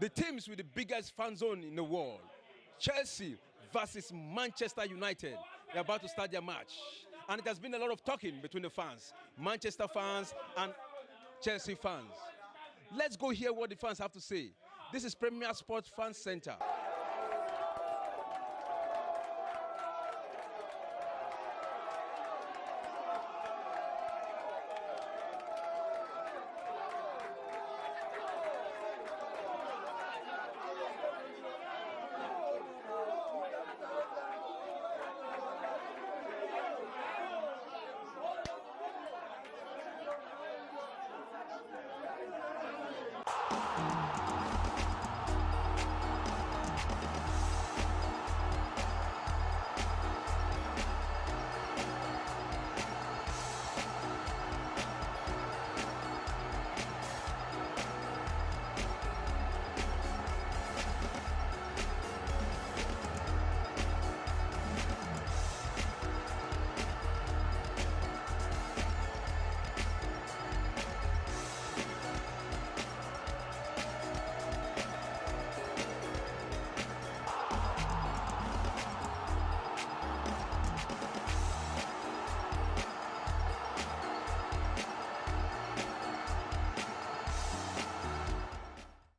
the teams with the biggest fan zone in the world, Chelsea versus Manchester United. They're about to start their match. And it has been a lot of talking between the fans, Manchester fans and Chelsea fans. Let's go hear what the fans have to say. This is Premier Sports Fan Center.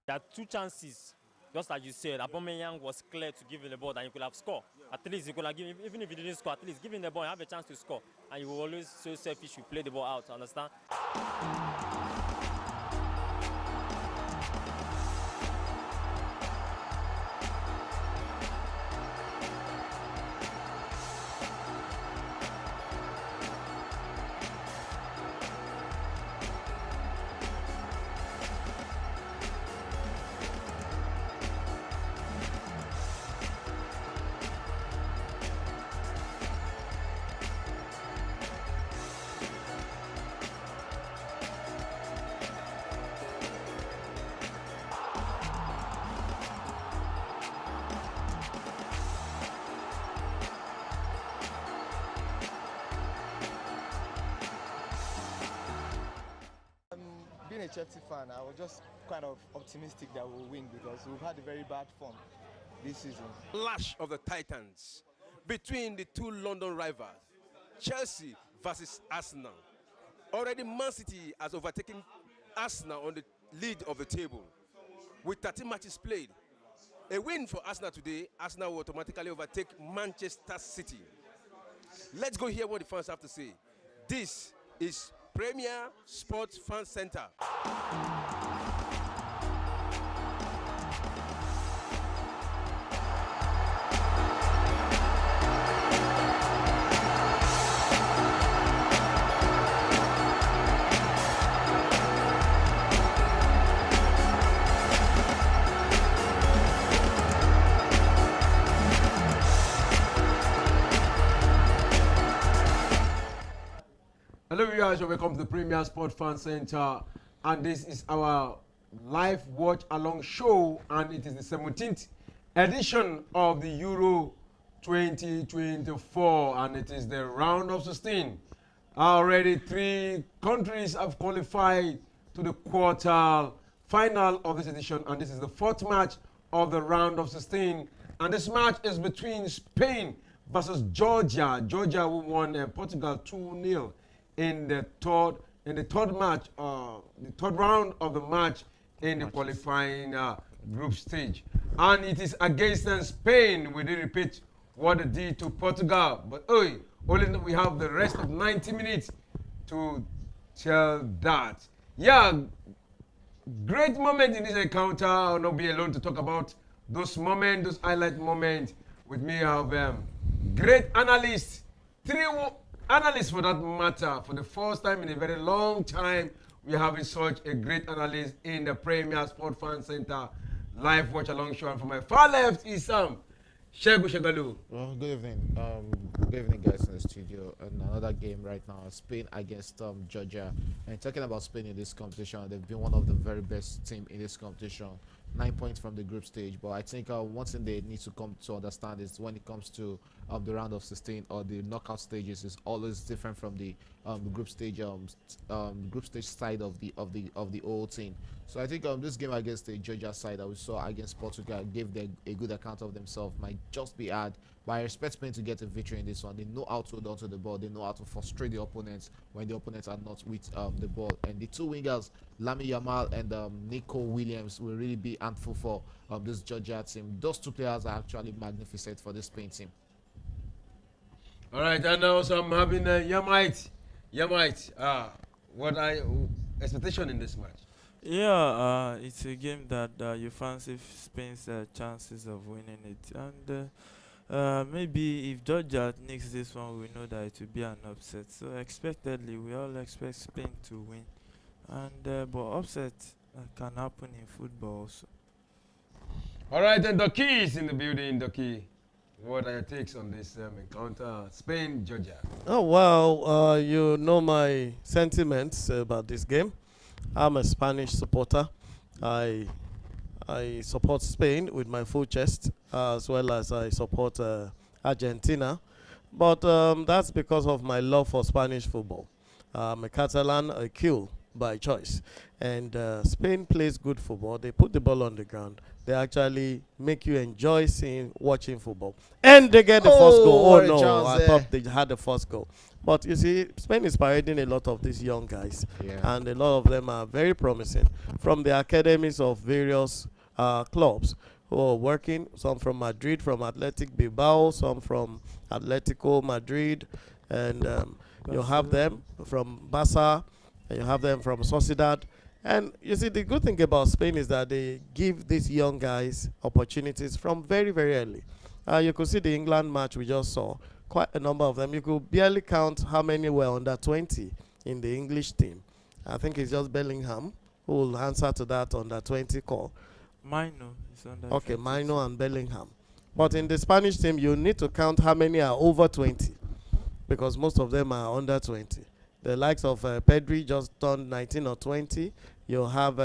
There are two chances, just as you said. Aubameyang was clear to give him the ball and he could have scored. At least he could have given, even if he didn't score, at least give him the ball and have a chance to score. And you will always so selfish, you play the ball out, understand? Being a Chelsea fan, I was just kind of optimistic that we'll win because we've had a very bad form this season. Clash of the Titans between the two London rivals, Chelsea versus Arsenal. Already Man City has overtaken Arsenal on the lead of the table with 13 matches played. A win for Arsenal today, Arsenal will automatically overtake Manchester City. Let's go hear what the fans have to say. This is Premier Sports Fan Center. Hello viewers, welcome to the Premier Sport Fan Center, and this is our live watch along show, and it is the 17th edition of the Euro 2024, and it is the round of 16. Already 3 countries have qualified to the quarter final of this edition, and this is the 4th match of the round of 16, and this match is between Spain versus Georgia. Georgia who won Portugal 2-0. In the third match, the third round of the match in the qualifying group stage, and it is against Spain. We did repeat what they did to Portugal, but only we have the rest of 90 minutes to tell that. Yeah, great moment in this encounter. I'll not be alone to talk about those moments, those highlight moments. With me, I have great analysts, 3 analysts for that matter. For the first time in a very long time, we are having such a great analyst in the Premier Sport Fan Center live watch along show. And for my far left is Shegu Shegalu. Well, good evening. Good evening, guys, in the studio. And another game right now, Spain against Georgia. And talking about Spain in this competition, they've been one of the very best team in this competition. 9 points from the group stage, but I think one thing they need to come to understand is when it comes to the round of 16 or the knockout stages is always different from the group stage side of the whole thing. So I think this game against the Georgia side that we saw against Portugal gave them a good account of themselves. Might just be hard, but I expect Spain to get a victory in this one. They know how to hold on to the ball. They know how to frustrate the opponents when the opponents are not with the ball. And the two wingers, Lami Yamal and Nico Williams, will really be handful for this Georgia team. Those two players are actually magnificent for this Spain team. All right, and also I'm having Yamite. Yamite, what are your expectation in this match? Yeah, it's a game that you fancy Spain's chances of winning it, and maybe if Georgia nicks this one, we know that it will be an upset. So expectedly, we all expect Spain to win, and but upset can happen in football also. All right, and the key is in the building. The key. What are your takes on this encounter? Spain, Georgia. Oh, well, you know my sentiments about this game. I'm a Spanish supporter. I I support Spain with my full chest, as well as I support Argentina. But that's because of my love for Spanish football. I'm a Catalan, a Q by choice. And Spain plays good football. They put the ball on the ground. They actually make you enjoy watching football. And they get the first goal. Oh, no, I thought they had the first goal. But you see, Spain is parading a lot of these young guys. Yeah. And a lot of them are very promising. From the academies of various clubs who are working, some from Madrid, from Athletic Bilbao, some from Atletico Madrid, and you have them from Barca, and you have them from Sociedad. And you see, the good thing about Spain is that they give these young guys opportunities from very, very early. You could see the England match we just saw, quite a number of them. You could barely count how many were under 20 in the English team. I think it's just Bellingham who will answer to that under 20 call. Mino is under Okay, 20. Mino and Bellingham. But in the Spanish team, you need to count how many are over 20, because most of them are under 20. The likes of Pedri just turned 19 or 20. You have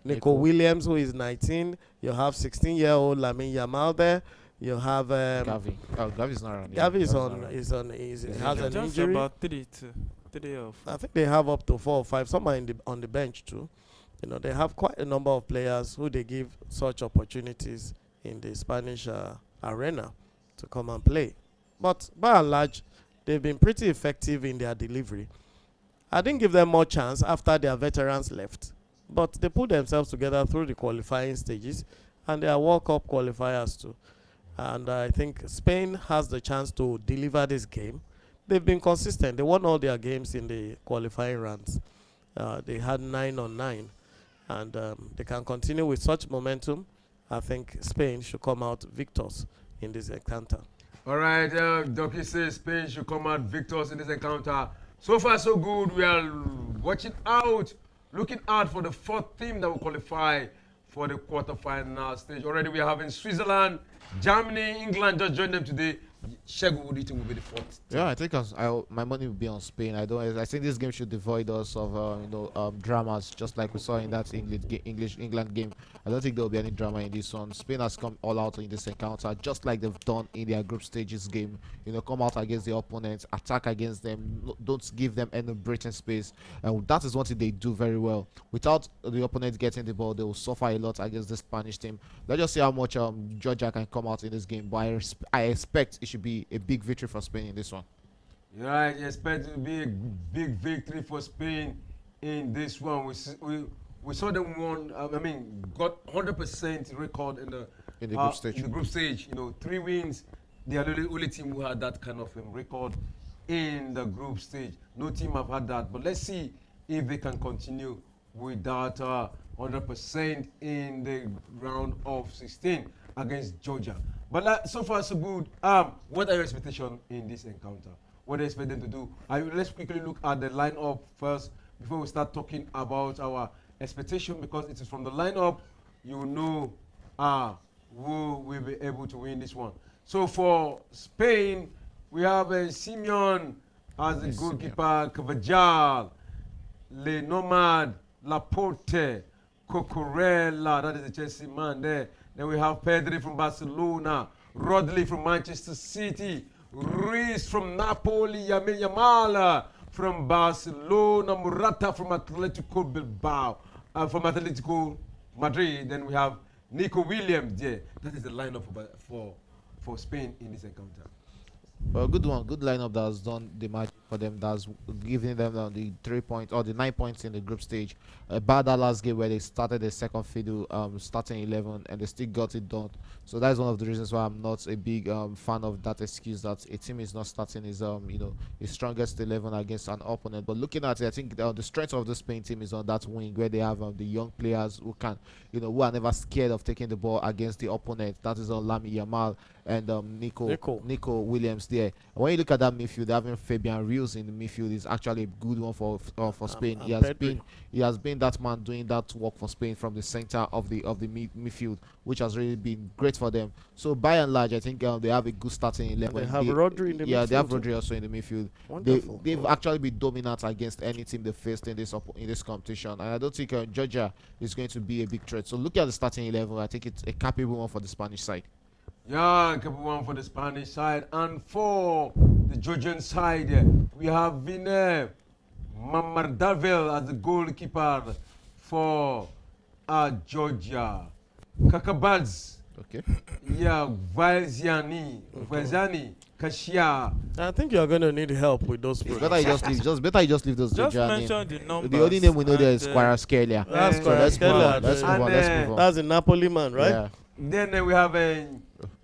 Nico Williams, who is 19. You have 16-year-old Lamine Yamal there. You have Gavi. Oh, Gavi's not around. Gavi is Gavi's not on around. has an Just injury. about three or four. I think they have up to 4 or 5. Some are on the bench too. You know, they have quite a number of players who they give such opportunities in the Spanish arena to come and play. But by and large, they've been pretty effective in their delivery. I didn't give them more chance after their veterans left, but they put themselves together through the qualifying stages, and they are World Cup qualifiers too. And I think Spain has the chance to deliver this game. They've been consistent. They won all their games in the qualifying rounds. They had 9 on 9. And they can continue with such momentum. I think Spain should come out victors in this encounter. All right, Doki says Spain should come out victors in this encounter. So far, so good. We are watching out, looking out for the fourth team that will qualify for the quarterfinal stage. Already we are having Switzerland, Germany, England just joined them today. Shegu, what do you think will be the fourth team? Yeah, I think my money will be on Spain. I think this game should devoid us of dramas, just like we saw in that England game. I don't think there will be any drama in this one. Spain has come all out in this encounter, just like they've done in their group stages game. Come out against the opponents, attack against them, don't give them any breathing space, and that is one thing they do very well. Without the opponent getting the ball, they will suffer a lot against the Spanish team. Let's just see how much Georgia can come out in this game. But I expect it should be a big victory for Spain in this one. Right, you expect it to be a big victory for Spain in this one. We saw them got 100% record in the group stage. In the group stage, 3 wins. They are the only team who had that kind of record in the group stage. No team have had that. But let's see if they can continue with that 100% in the round of 16 against Georgia. But so far, so good. What are your expectations in this encounter? What do you expect them to do? Let's quickly look at the lineup first before we start talking about our expectation, because it is from the lineup you know who will be able to win this one. So for Spain, we have Simeon as the goalkeeper, Cavajal, Le Nomad, Laporte, Cocorella, that is the Chelsea man there. Then we have Pedri from Barcelona, Rodley from Manchester City, Ruiz from Napoli, Yamin Yamal from Barcelona, Morata from Atletico Bilbao, from Atletico Madrid. Then we have Nico Williams there. That is the lineup for Spain in this encounter. Well, good one, good lineup that has done the match for them. That's giving them the 3 points or the 9 points in the group stage. Bad that last game where they started the second fiddle, starting 11, and they still got it done. So that's one of the reasons why I'm not a big fan of that excuse that a team is not starting his his strongest 11 against an opponent. But looking at it, I think the strength of the Spain team is on that wing where they have the young players who can, who are never scared of taking the ball against the opponent. That is on Lami Yamal and Nico Williams there. When you look at that midfield, having Fabian Ruiz in the midfield is actually a good one for Spain. He has been that man doing that work for Spain from the center of the midfield, which has really been great for them. So by and large, I think they have a good starting 11. They have Rodri in the midfield. Yeah, they have Rodri also in the midfield. Wonderful. They've actually been dominant against any team they faced in this competition, and I don't think Georgia is going to be a big threat. So look at the starting 11. I think it's a capable one for the Spanish side. Yeah, capable one for the Spanish side, and for the Georgian side, we have Vinay Mamardavel as the goalkeeper for Georgia. Kakabadz. Okay. Yeah, Valziani, Kashia. I think you're going to need help with those It's players. better you just leave those Just Georgia mention names. the numbers. The only name we know there is Kvaratskhelia. That's So correct. let's move on. That's the Napoli man, right? Yeah. Then we have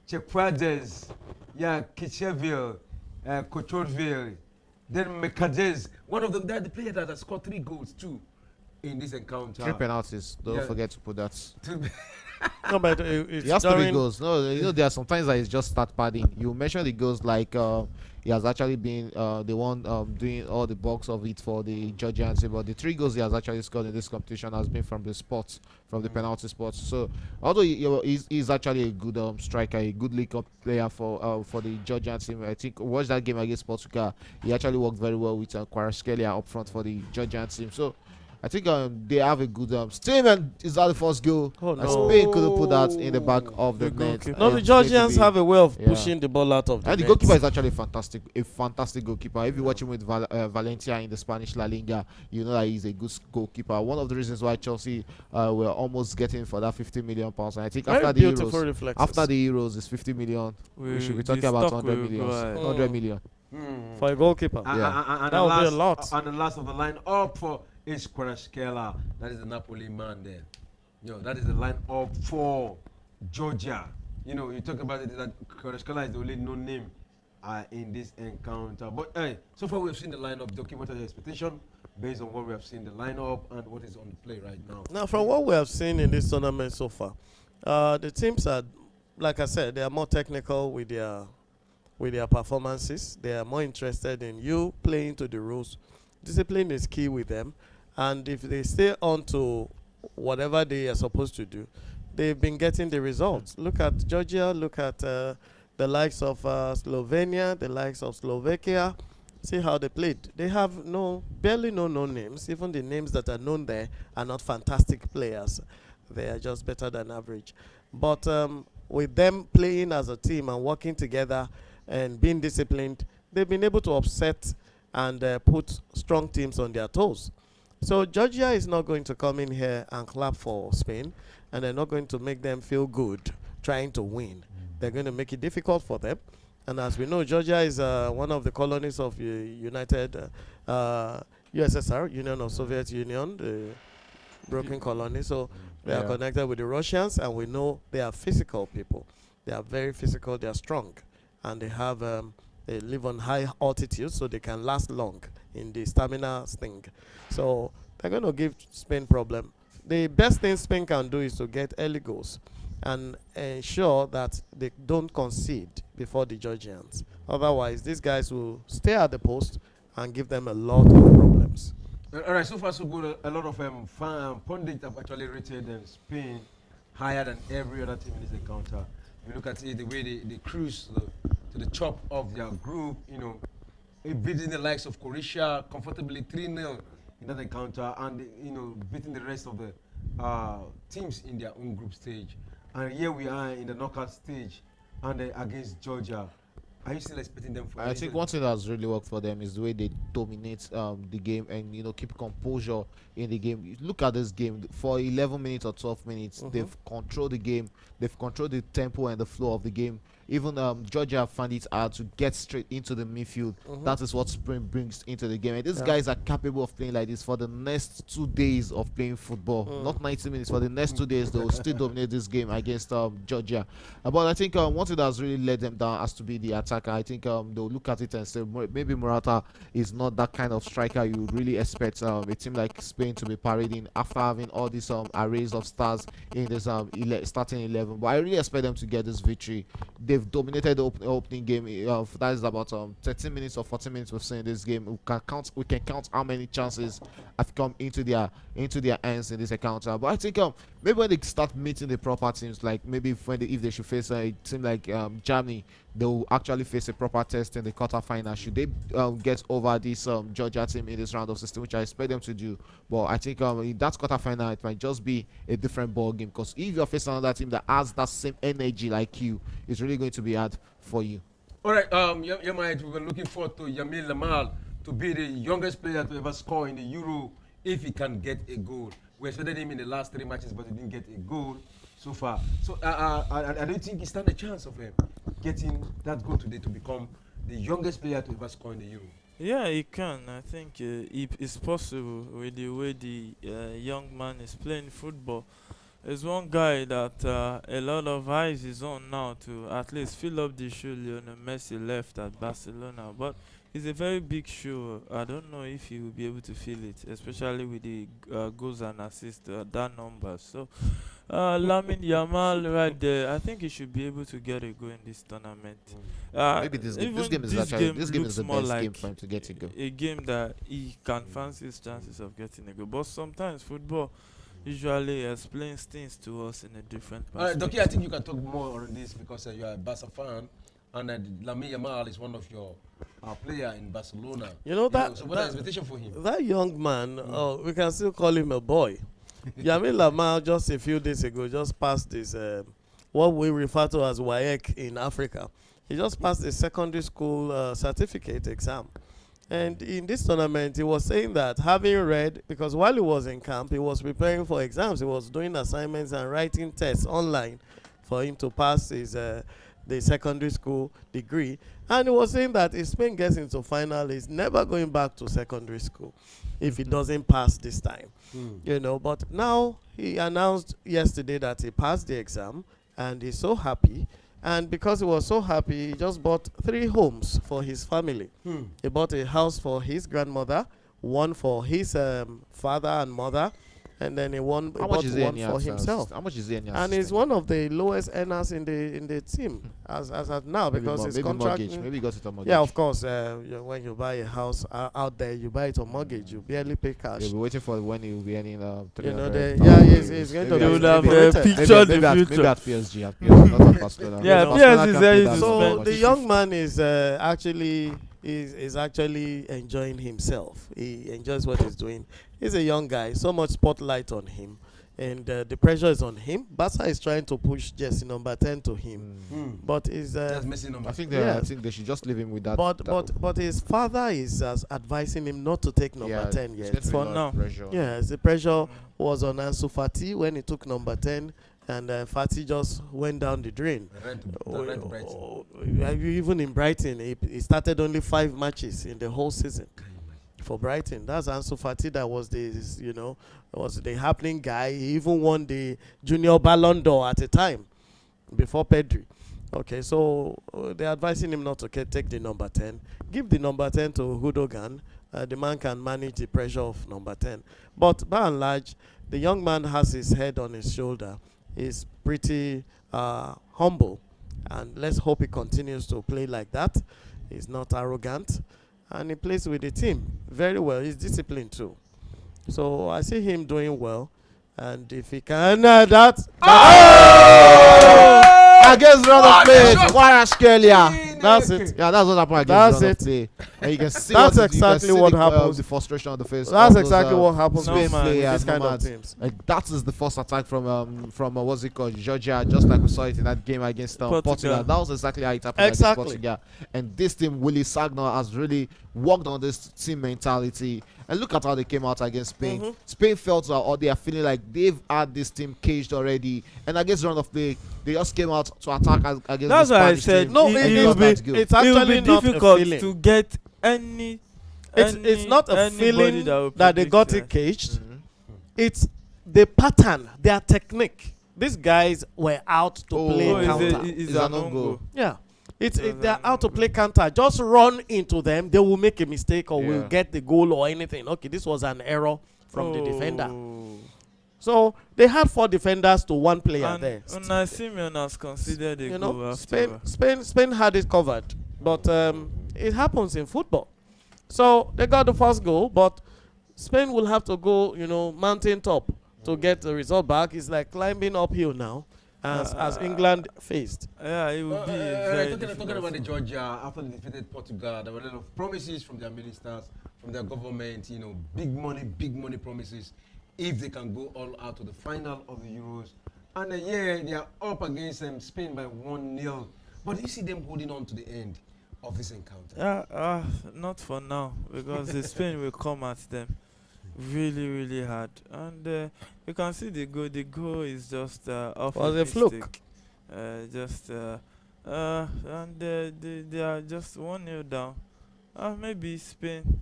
Chekwades, Kitcheville, Kochorville, then Mekadez, one of the player that has scored 3 goals too in this encounter. 3 penalties. Don't forget to put that. No, but it's It has to be during goals. No, there are sometimes that it's just start padding. You mentioned the goals like he has actually been the one doing all the box of it for the Georgian team. But the 3 goals he has actually scored in this competition has been from the spots, from the penalty spots. So although he's actually a good striker, a good link-up player for the Georgian team. I think watch that game against Portugal. He actually worked very well with Kvaratskhelia up front for the Georgian team. So I think they have a good team, and is that the first goal? Oh, And no. Spain couldn't put that in the back of the net. goalkeeper. No, And the it's going to Georgians be- have a way of yeah. pushing the ball out of the And the net. goalkeeper is actually a fantastic goalkeeper. If you watch him with Valencia in the Spanish La Liga, you know that he's a good goalkeeper. One of the reasons why Chelsea were almost getting for that 50 million pounds. And I think Very after the beautiful Euros, reflexes. it's 50 million. We should be the talking about stock 100 will million. go high. 100 million. For a goalkeeper. Yeah. And That would be a lot. And the last of the line up for is Kvaratskhelia. That is the Napoli man there. That is the line up for Georgia. You talk about it that Kvaratskhelia is the only known name in this encounter. But so far we have seen the lineup. Doki, what are your expectations based on what we have seen the lineup and what is on the play right now? Now, from what we have seen in this tournament so far, the teams are, like I said, they are more technical with their performances. They are more interested in you playing to the rules. Discipline is key with them, and if they stay on to whatever they are supposed to do, they've been getting the results. Look at Georgia. Look at the likes of Slovenia, the likes of Slovakia. See how they played. They have barely no names. Even the names that are known there are not fantastic players. They are just better than average. But with them playing as a team and working together and being disciplined, they've been able to upset and put strong teams on their toes. So Georgia is not going to come in here and clap for Spain, and they're not going to make them feel good trying to win. They're going to make it difficult for them. And as we know, Georgia is one of the colonies of United USSR, Union of Soviet Union, the broken colony. So they are connected with the Russians, and we know they are physical people. They are very physical. They are strong, and they have they live on high altitude, so they can last long in the stamina thing. So they're going to give Spain problem. The best thing Spain can do is to get early goals and ensure that they don't concede before the Georgians. Otherwise, these guys will stay at the post and give them a lot of problems. All right, so far so good. A lot of pundits have actually rated Spain higher than every other team in this encounter. If you look at it, the way they cruise to the top of their group, beating the likes of Croatia comfortably 3-0 in that encounter, and beating the rest of the teams in their own group stage. And here we are in the knockout stage. and against Georgia. Are you still expecting them for? I think one thing that has really worked for them is the way they dominate the game and keep composure in the game. You look at this game for 11 minutes or 12 minutes. They've controlled the game. They've controlled the tempo and the flow of the game. Even Georgia found it hard to get straight into the midfield. That is what Spring brings into the game. And these guys are capable of playing like this for the next 2 days of playing football. Not 90 minutes. For the next 2 days, they will still dominate this game against Georgia. But I think one thing that has really let them down has to be the attacker. I think they'll look at it and say maybe Morata is not that kind of striker you would really expect a team like Spain to be parading after having all these arrays of stars in this starting 11. But I really expect them to get this victory. They've dominated the opening game. That is about 13 minutes or 14 minutes we've seen this game. We can count how many chances have come into their hands in this encounter. But I think maybe when they start meeting the proper teams, like maybe if they should face a team like Germany, they will actually face a proper test in the quarterfinal. Should they get over this Georgia team in this round of 16, which I expect them to do. But I think in that quarterfinal, it might just be a different ball game, because if you're facing another team that has that same energy like you, it's really going to be hard for you. All right, we were looking forward to Yamil Lamal to be the youngest player to ever score in the Euro if he can get a goal. We expected him in the last 3 matches, but he didn't get a goal so far. So I don't think he stands a chance of getting that goal today to become the youngest player to ever score in the Euro. Yeah, he can. I think it's possible with the way the young man is playing football. There's one guy that a lot of eyes is on now to at least fill up the shoe Lionel Messi left at Barcelona. But it's a very big shoe. I don't know if he will be able to fill it, especially with the goals and assists, that number. So, Lamine Yamal right there, I think he should be able to get a goal in this tournament. Maybe this game is the best like game for him to get a goal. A game that he can fancy his chances of getting a goal. But sometimes football usually explains things to us in a different perspective. Doki, I think you can talk more on this because you are a Barca fan, and Lamine Yamal is one of your player in Barcelona. So what is the expectation for him? That young man, we can still call him a boy. Yamil Lamal just a few days ago just passed this, what we refer to as WAEC in Africa. He just passed the secondary school certificate exam. And in this tournament, he was saying that having read, because while he was in camp, he was preparing for exams. He was doing assignments and writing tests online for him to pass his the secondary school degree. And he was saying that if Spain gets into final, he's never going back to secondary school if he doesn't pass this time. But now he announced yesterday that he passed the exam, and he's so happy. And because he was so happy, he just bought 3 homes for his family. He bought a house for his grandmother, one for his father and mother, and then he bought one for himself. How much is he earning? And he's one of the lowest earners in the team as of now, because his contract. Maybe he got it on mortgage. Yeah, of course. When you buy a house out there, you buy it on mortgage. You barely pay cash. You'll be waiting for when he will be earning 300. He's going to They be would have picture the future. Maybe at PSG, not at Barcelona. Yeah, Barcelona PSG is can there pay is that So much. the young man is actually enjoying himself. He enjoys what he's doing. He's a young guy, so much spotlight on him, and the pressure is on him. Barca is trying to push jersey number 10 to him, but is That's Messi number. I think Yes. they should just leave him with that. but his father is advising him not to take number 10 yet. For now. Yes, the pressure was on Ansu Fati when he took number 10, and Fati just went down the drain. Even in Brighton, he started only 5 matches in the whole season for Brighton. That's Ansu Fati that was the happening guy. He even won the Junior Ballon d'Or at a time before Pedri. Okay, so they're advising him not to take the number 10. Give the number 10 to Hudogan. The man can manage the pressure of number 10. But by and large, the young man has his head on his shoulder. He's pretty humble. And let's hope he continues to play like that. He's not arrogant. And he plays with the team very well. He's disciplined too. So I see him doing well. And if he can, against round of play, Warashkelia. That's it. Yeah, that's what happened against round of play. And you can see That's you can exactly see what the, happens. the frustration on the face. That's of those, exactly what happens Spain with players, this kind of nomads. teams. Like that is the first attack from what's it called, Georgia, just like we saw it in that game against Portugal. That was exactly how it happened against Portugal. And this team, Willie Sagnol, has really worked on this team mentality. And look at how they came out against Spain. Spain felt or they are feeling like they've had this team caged already. And against round of play, they just came out to attack against That's the why I Spanish said team. No, and it's actually not difficult a feeling. to get any. It's not a feeling that they got it caged. It's the pattern, their technique. These guys were out to play counter. It's an own goal. Yeah. They're out to play counter. Just run into them. They will make a mistake or will get the goal or anything. Okay, this was an error from the defender. So they had 4 defenders to 1 player and there. Unai Simeon has considered a goal after. Spain had it covered, but it happens in football. So they got the first goal, but Spain will have to go, mountain top to get the result back. It's like climbing uphill now, as England faced. Yeah, it will be talking about the Georgia after they defeated Portugal. There were a lot of promises from their ministers, from their government. Big money promises. If they can go all out to the final of the Euros. And they are up against Spain by 1-0. But you see them holding on to the end of this encounter? Not for now, because the Spain will come at them really, really hard. And you can see the goal. The goal is just off a fluke. And they are just 1-0 down. Maybe Spain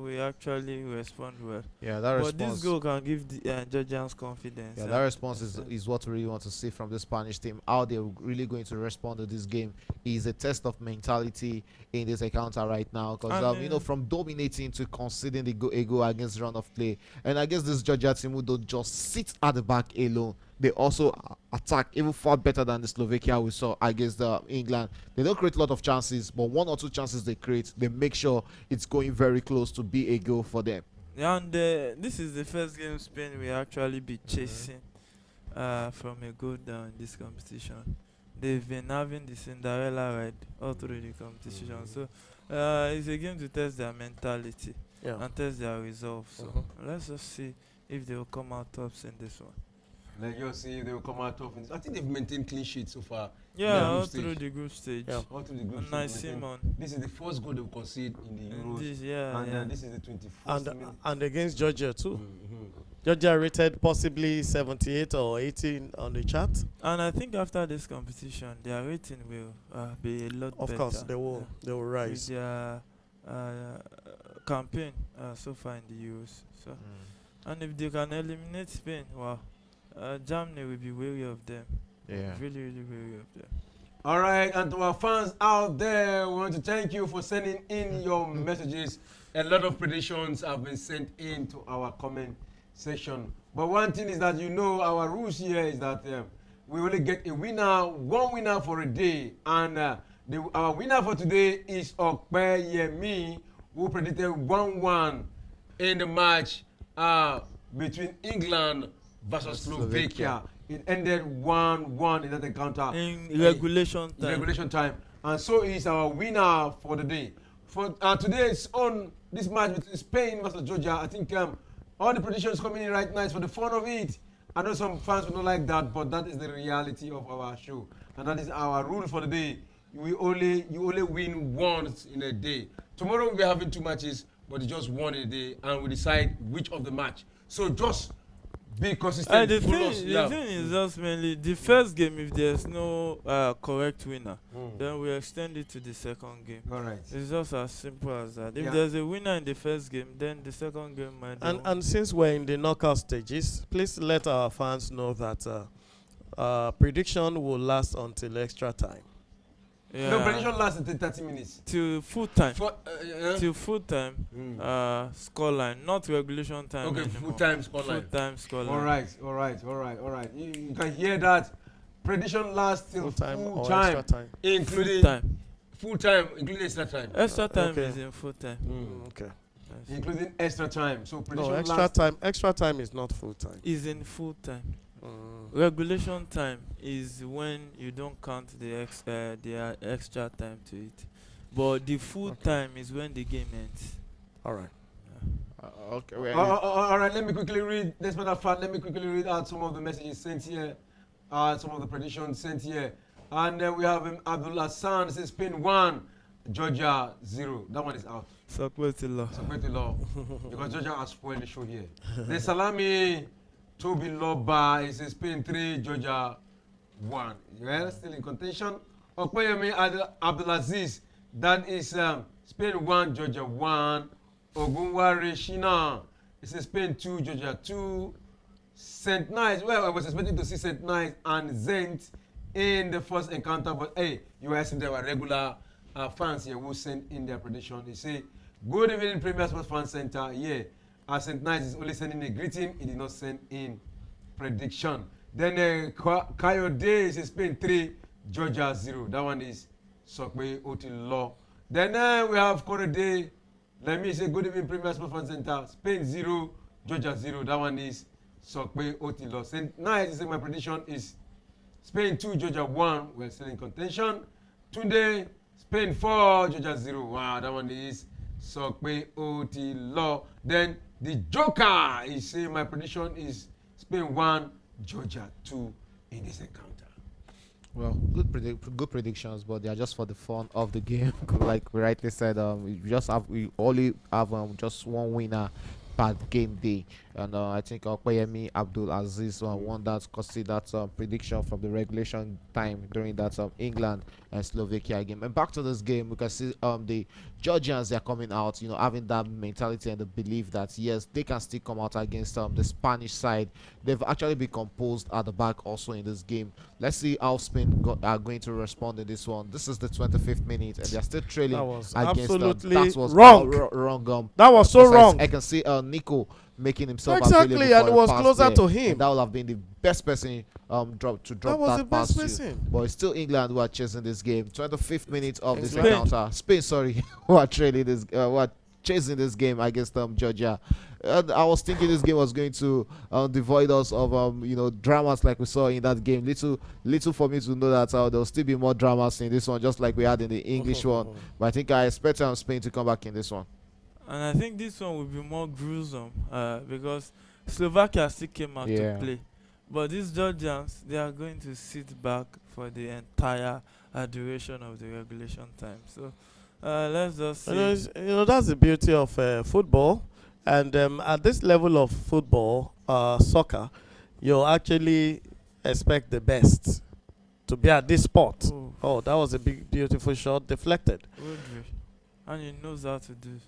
we actually respond well. Yeah, that response. But this goal can give the Georgians confidence. Yeah, that response is what we really want to see from the Spanish team. How they're really going to respond to this game is a test of mentality in this encounter right now. Because from dominating to conceding a goal against the run of play, and I guess this Georgia team who don't just sit at the back alone. They also attack even far better than the Slovakia we saw against England. They don't create a lot of chances, but 1 or 2 chances they create, they make sure it's going very close to be a goal for them. Yeah, and this is the first game Spain will actually be chasing from a goal down in this competition. They've been having the Cinderella ride all through the competition. So it's a game to test their mentality and test their resolve. So let's just see if they will come out tops in this one. Like you see, they will come out of it. I think they've maintained clean sheets so far. Yeah, all through the group stage. Yeah, all through the group stage. Nice Simon. This is the first goal they will concede in the Euros. And this is the 21st minute. And against Georgia too. Georgia rated possibly 78 or 18 on the chart. And I think after this competition, their rating will be a lot better. Of course, they will rise. With their campaign so far in the Euros. So, and if they can eliminate Spain, wow. Germany will be wary of them. Yeah. Really, really wary of them. All right, and to our fans out there, we want to thank you for sending in your messages. A lot of predictions have been sent in to our comment section. But one thing is that our rules here is that we only get a winner, 1 winner for a day. And our winner for today is Okpeyemi, who predicted 1-1 in the match between England versus Slovakia. It ended 1-1 in that encounter. In regulation time. Regulation time. And so is our winner for the day. For today's on this match between Spain versus Georgia, I think all the predictions coming in right now is for the fun of it. I know some fans will not like that, but that is the reality of our show. And that is our rule for the day. You only win once in a day. Tomorrow we'll be having 2 matches, but it's just 1 in a day, and we decide which of the match. So just be consistent. The thing is just mainly the first game. If there's no correct winner, then we extend it to the second game. All right. It's just as simple as that. If there's a winner in the first game, then the second game might. And since we're in the knockout stages, please let our fans know that prediction will last until extra time. Yeah. No, prediction lasts until 30 minutes. Till full time. Till full time scoreline, not regulation time. Okay, anymore. full time scoreline. Full time scoreline. All right. You can hear that. Prediction lasts till full time, extra time. Including full time, including extra time. Extra time is in full time. Okay. Yes. Including extra time. So prediction extra time is not full time. Is in full time. Regulation time is when you don't count the extra time to it. but the full time is when the game ends. All right. Okay. All right, let me quickly read. Despite that fact, let me quickly read out some of the messages sent here, some of the predictions sent here. And then we have Abdul Hassan says Spain 1, Georgia 0. That one is out. Sakwetila. Law. Because Georgia has spoiled the show here. The Salami Toby Loba is Spain 3, Georgia 1. Yeah, still in contention. Okoyemi Abdulaziz, that is Spain 1, Georgia 1. Ogunwari Shina, it's Spain 2, Georgia 2. St. Nice, well, I was expecting to see St. Nice and Zent in the first encounter, but hey, you were asking there were regular fans here who sent in their prediction. They say, good evening, Premier Sports Fan Center. Yeah, St. Nice is only sending a greeting, he did not send in prediction. Then Coyote is Spain 3, Georgia 0. That one is Sokwe Otilaw. Then we have Korede. Let me say good evening, Premier Sports Fan Center. Spain 0, Georgia 0. That one is Sokwe Otilo. St. Nice is my prediction is Spain 2, Georgia 1. We're still in contention. Tunde, Spain 4, Georgia 0. Wow, that one is Sokwe Otilo. Then the Joker is saying my prediction is Spain 1, Georgia 2 in this encounter. Well, good predictions, but they are just for the fun of the game. Like we rightly said, we only have just one winner per game day, and I think Okoyemi Abdul Aziz won that custody that prediction from the regulation time during that England and Slovakia game. And back to this game, we can see the Georgians, they are coming out, having that mentality and the belief that yes, they can still come out against the Spanish side. They've actually been composed at the back also in this game. Let's see how Spain are going to respond in this one. This is the 25th minute, and they're still trailing against absolutely that was wrong. Wrong. That was so wrong. I can see Nico making himself exactly, available and for it a was pass closer there, to him. and that would have been the best person drop That was the pass best to. person. But it's still England who are chasing this game. 25th minute of this Spain. encounter. Spain, sorry, who are trailing this, who are chasing this game against Georgia. I was thinking this game was going to devoid us of dramas like we saw in that game. Little for me to know that there'll still be more dramas in this one, just like we had in the English one. But I think I expect Spain to come back in this one. And I think this one will be more gruesome because Slovakia still came out to play. But these Georgians, they are going to sit back for the entire duration of the regulation time. So let's just see. That's the beauty of football. And at this level of football, soccer, you actually expect the best to be at this spot. Ooh. Oh, that was a big, beautiful shot, deflected. Rodri. And he knows how to do.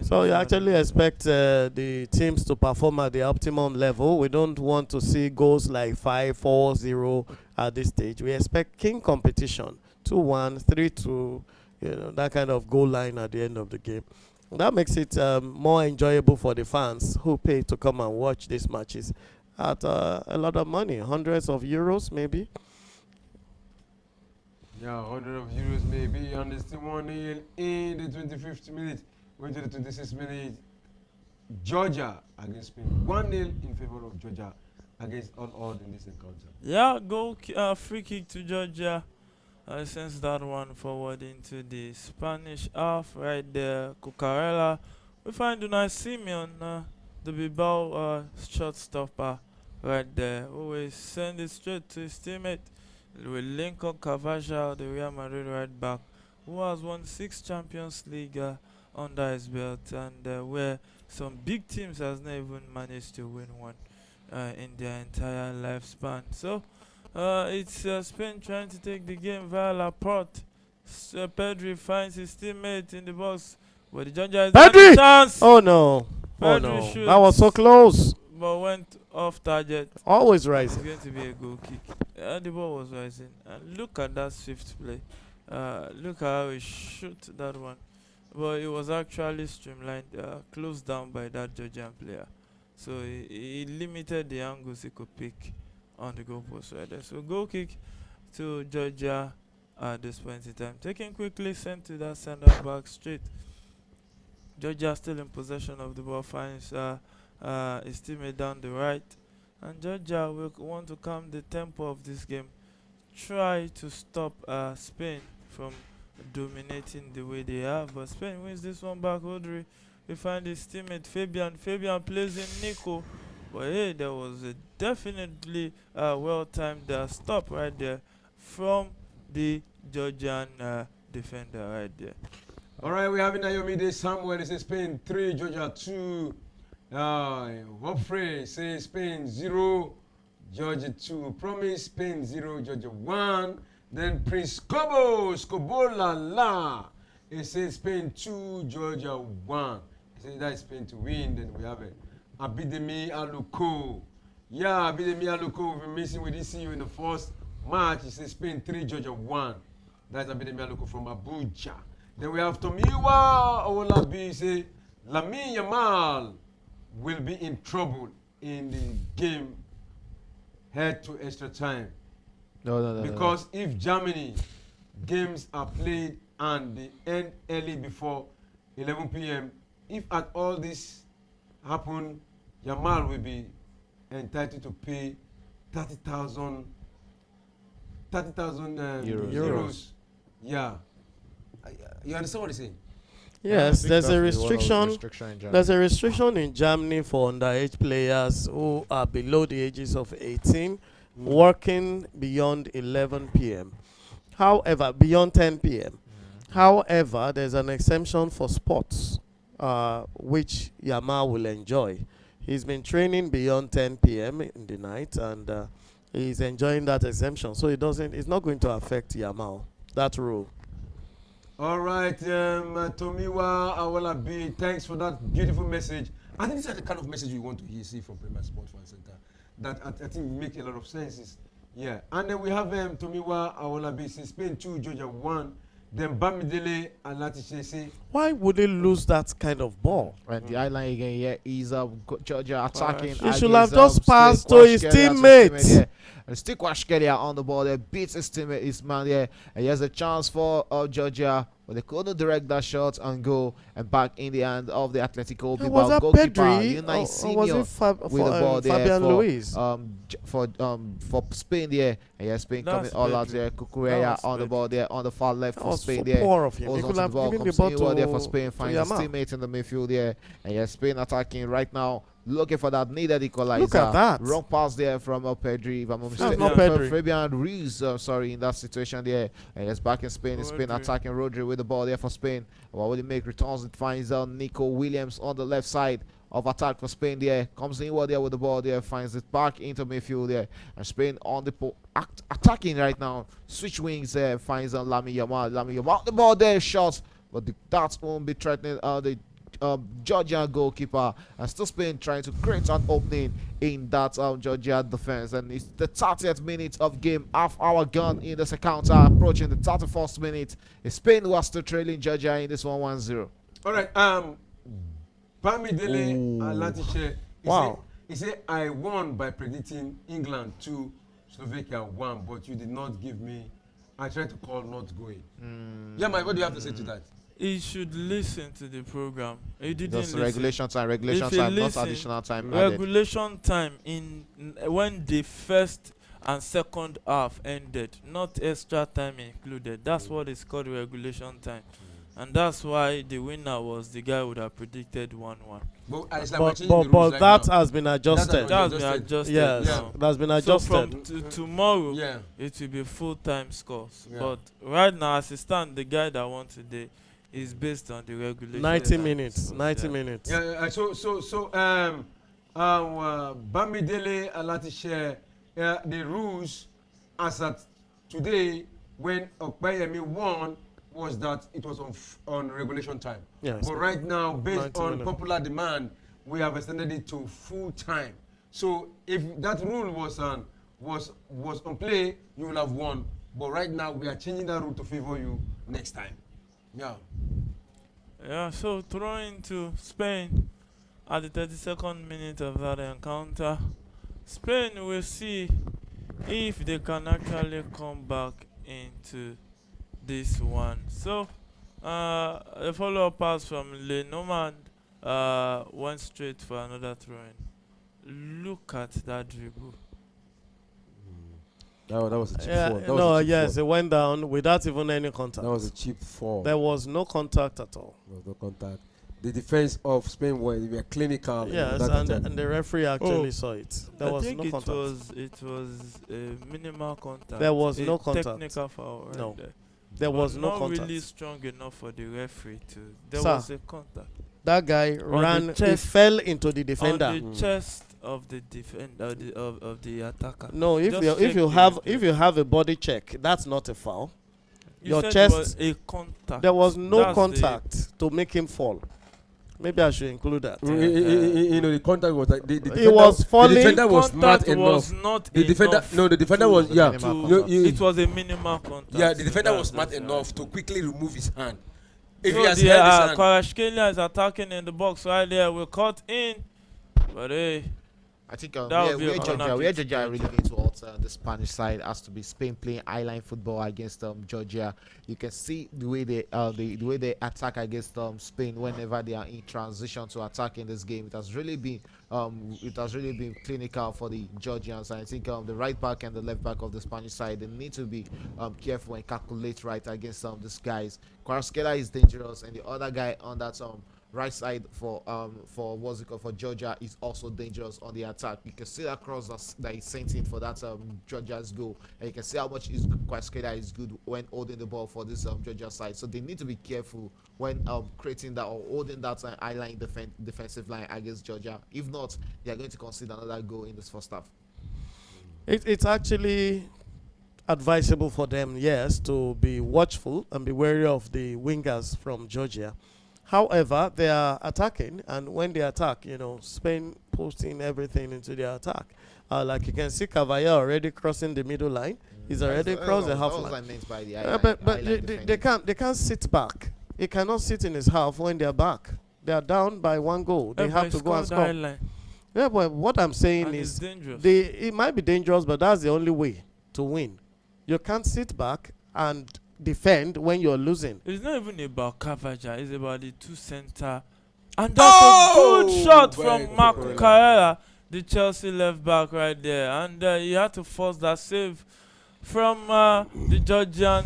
So you actually expect the teams to perform at the optimum level. We don't want to see goals like 5-4-0 at this stage. We expect keen competition, 2-1, 3-2, that kind of goal line at the end of the game. That makes it more enjoyable for the fans who pay to come and watch these matches at a lot of money, hundreds of euros maybe. Yeah, 100 of euros maybe, and it's still 1-0 in the 25th minute. Going to the 26th minute, Georgia against Spain. 1-0 in favor of Georgia against all odd in this encounter. Yeah, free kick to Georgia. I sense that one forward into the Spanish half right there. Cucurella. We find Unai Simeon, the Bilbao shot stopper right there. Always send it straight to his teammate. We link on Carvajal, the Real Madrid right back, who has won 6 Champions League under his belt, and where some big teams has not even managed to win one in their entire lifespan. So it's Spain trying to take the game via Laporte. Pedri finds his teammate in the box, but the Georgia is Pedri! Chance. Oh no! Pedri no! shoots, That was so close. but went off target. Always It's rising. going to be a goal kick. The ball was rising. And look at that swift play. Look how he shoot that one. But it was actually streamlined, closed down by that Georgian player. So he limited the angles he could pick on the goalpost right there. So goal kick to Georgia at this point in time. Taken quickly, sent to that center back straight. Georgia still in possession of the ball, finds his teammate down the right. And Georgia will want to calm the tempo of this game. Try to stop Spain from dominating the way they have. But Spain wins this one back. Rodri, we find his teammate Fabian. Fabian plays in Nico. But hey, there was a definitely well-timed stop right there from the Georgian defender right there. All right, we have in Naomi Day Samuel. It says Spain 3, Georgia 2. Hopefrey says Spain 0, Georgia 2. Promise Spain 0, Georgia 1. Then Prince Scobola La. It says Spain 2, Georgia 1. It says that is Spain to win. Then we have it. Abidemi Aluko. Yeah, Abidemi Aluko. We've been missing. We didn't see you in the first match. It says Spain 3, Georgia 1. That's Abidemi Aluko from Abuja. Then we have Tomiwa Owolabi. Say Lamine Yamal will be in trouble in the game head to extra time. No. Because if Germany games are played and they end early before 11 p.m., if at all this happen, Yamal will be entitled to pay 30,000 euros. Yeah. You understand what he's saying? Yes, I think there's a that's one of the restriction. in Germany. There's a restriction in Germany for underage players who are below the ages of 18 working beyond 11 p.m. However, beyond 10 p.m. However, there's an exemption for sports, which Yamal will enjoy. He's been training beyond 10 p.m. in the night, and he's enjoying that exemption. So it's not going to affect Yamal, that rule. All right, Tomiwa Awolabi, thanks for that beautiful message. I think this is the kind of message we want to see from Premier Sports Fan Center. That I think makes a lot of sense. Yeah, and then we have Tomiwa Awolabi, Spain 2, Georgia 1. Then Bamidele and Latishe. Why would they lose that kind of ball? Right, the island again, yeah, he's Georgia attacking. He should have just passed to his teammates. Yeah. And still Kwashkelia on the ball there, beats his teammate, his man there. And he has a chance for Georgia, but they couldn't direct that shot and go and back in the hand of the Atletico Bilbao Was that goalkeeper, Pedri? Unai Or Senior, was it with the ball there Fabian Luiz? for Spain there. And yeah, Spain That's coming all out Pedri. there. Kukureya That was on the ball there, on the far left That for was Spain so there. poor of him. Holds He onto could have the ball, given the comes ball inward there for to Spain, finds his Yamal. teammate in the midfield there. And yeah, Spain attacking right now, looking for that needed equalizer. Look at that. Wrong pass there from Pedri, if I'm not mistaken. not Pedri. Fabian Ruiz, sorry, in that situation there. And he's back in Spain. Spain Rodri. attacking Rodri with the ball there for Spain. While he make returns, it finds Nico Williams on the left side of attack for Spain there. Comes inward there with the ball there, finds it back into midfield there. And Spain on the attacking right now. Switch wings there, finds Lamine Yamal. Lamine Yamal, the ball there, shots. But that won't be threatening the Georgia goalkeeper, and still Spain trying to create an opening in that Georgia defense. And it's the 30th minute of game, half hour gone in this encounter, approaching the 31st minute. Spain was still trailing Georgia in this 1-0. All right, Bamidele and Latishe. Wow. He said, I won by predicting England 2, Slovakia 1, but you did not give me. I tried to call not going. Yeah, Mike, what do you have to say to that? He should listen to the program. He didn't Just listen. regulation time, If he not listen, additional time added. regulation time when the first and second half ended, not extra time included. That's what is called regulation time. And that's why the winner was the guy who would have predicted 1-1. But, it's like we're changing the But rules right that now. has been adjusted. That's been adjusted Yes, now. that's been So adjusted. from tomorrow, Yeah. it will be full-time scores. Yeah. But right now, as it stands, the guy that won today is based on the regulation. 90 time. minutes. 90 Yeah. minutes. Yeah, Bamidele Alatishe, the rules as at today when Okpeyemi won was that it was on regulation time. Yes. But right now, based 90 on minutes. popular demand, we have extended it to full time. So if that rule was on play, you will have won. But right now, we are changing that rule to favor you next time. Yeah. Yeah, so throwing to Spain at the 32nd minute of that encounter. Spain will see if they can actually come back into this one. So, a follow-up pass from Le Normand went straight for another throw-in. Look at that dribble. That was a cheap Yeah, fall. That was no, a cheap yes, fall. it went down without even any contact. That was a cheap fall. There was no contact at all. There was no contact. The defense of Spain were clinical. Yes, and the referee actually saw it. There I was think no it contact. was a minimal contact. There was a no contact. Technical foul. Right No. there. There was But no not contact. really strong enough for the referee to. There Sir, was a contact that guy the ran, he chest- fell into the defender. on the chest of the defender of the attacker. No, if Just you check the if replay. you have a body check, that's not a foul. You your said chest- it was a contact. There was no That's the- contact to make him fall. Maybe I should include that. You know, the contact was like the defender, was falling. The defender was Contact smart was enough. not The defender, enough no, the defender to- was to yeah. minimal No, contact. it was a minimal contact. Yeah, the defender was That's smart the enough to quickly remove his hand. If So he has the held his hand, Kvaratskhelia is attacking in the box right there. We're caught in, but hey, I think That would be a corner where kick Georgia are really going to alter the Spanish side has to be Spain playing highline football against Georgia. You can see the way they attack against Spain whenever they are in transition to attack in this game. It has really been clinical for the Georgians. And I think the right back and the left back of the Spanish side, they need to be careful and calculate right against these guys. Kvaratskhelia is dangerous, and the other guy on that right side for what's it called for Georgia is also dangerous on the attack. You can see that cross that is sent in for that Georgia's goal, and you can see how much Kvaratskhelia is good when holding the ball for this Georgia side. So they need to be careful when creating that or holding that eye-line defensive line against Georgia. If not, they are going to concede another goal in this first half. It's actually advisable for them, yes, to be watchful and be wary of the wingers from Georgia. However, they are attacking, and when they attack, Spain posting everything into their attack. Like you can see Cavalla already crossing the middle line. He's already crossed the half line. But they can't sit back. He cannot sit in his half when they're back. They are down by 1 goal. They have to go and score. Yeah, but what I'm saying is, dangerous. it might be dangerous, but that's the only way to win. You can't sit back and defend when you're losing. It's not even about Cavaja, it's about the two center. And that's a good shot from Marco Carrera, the Chelsea left back right there. And he had to force that save from the Georgian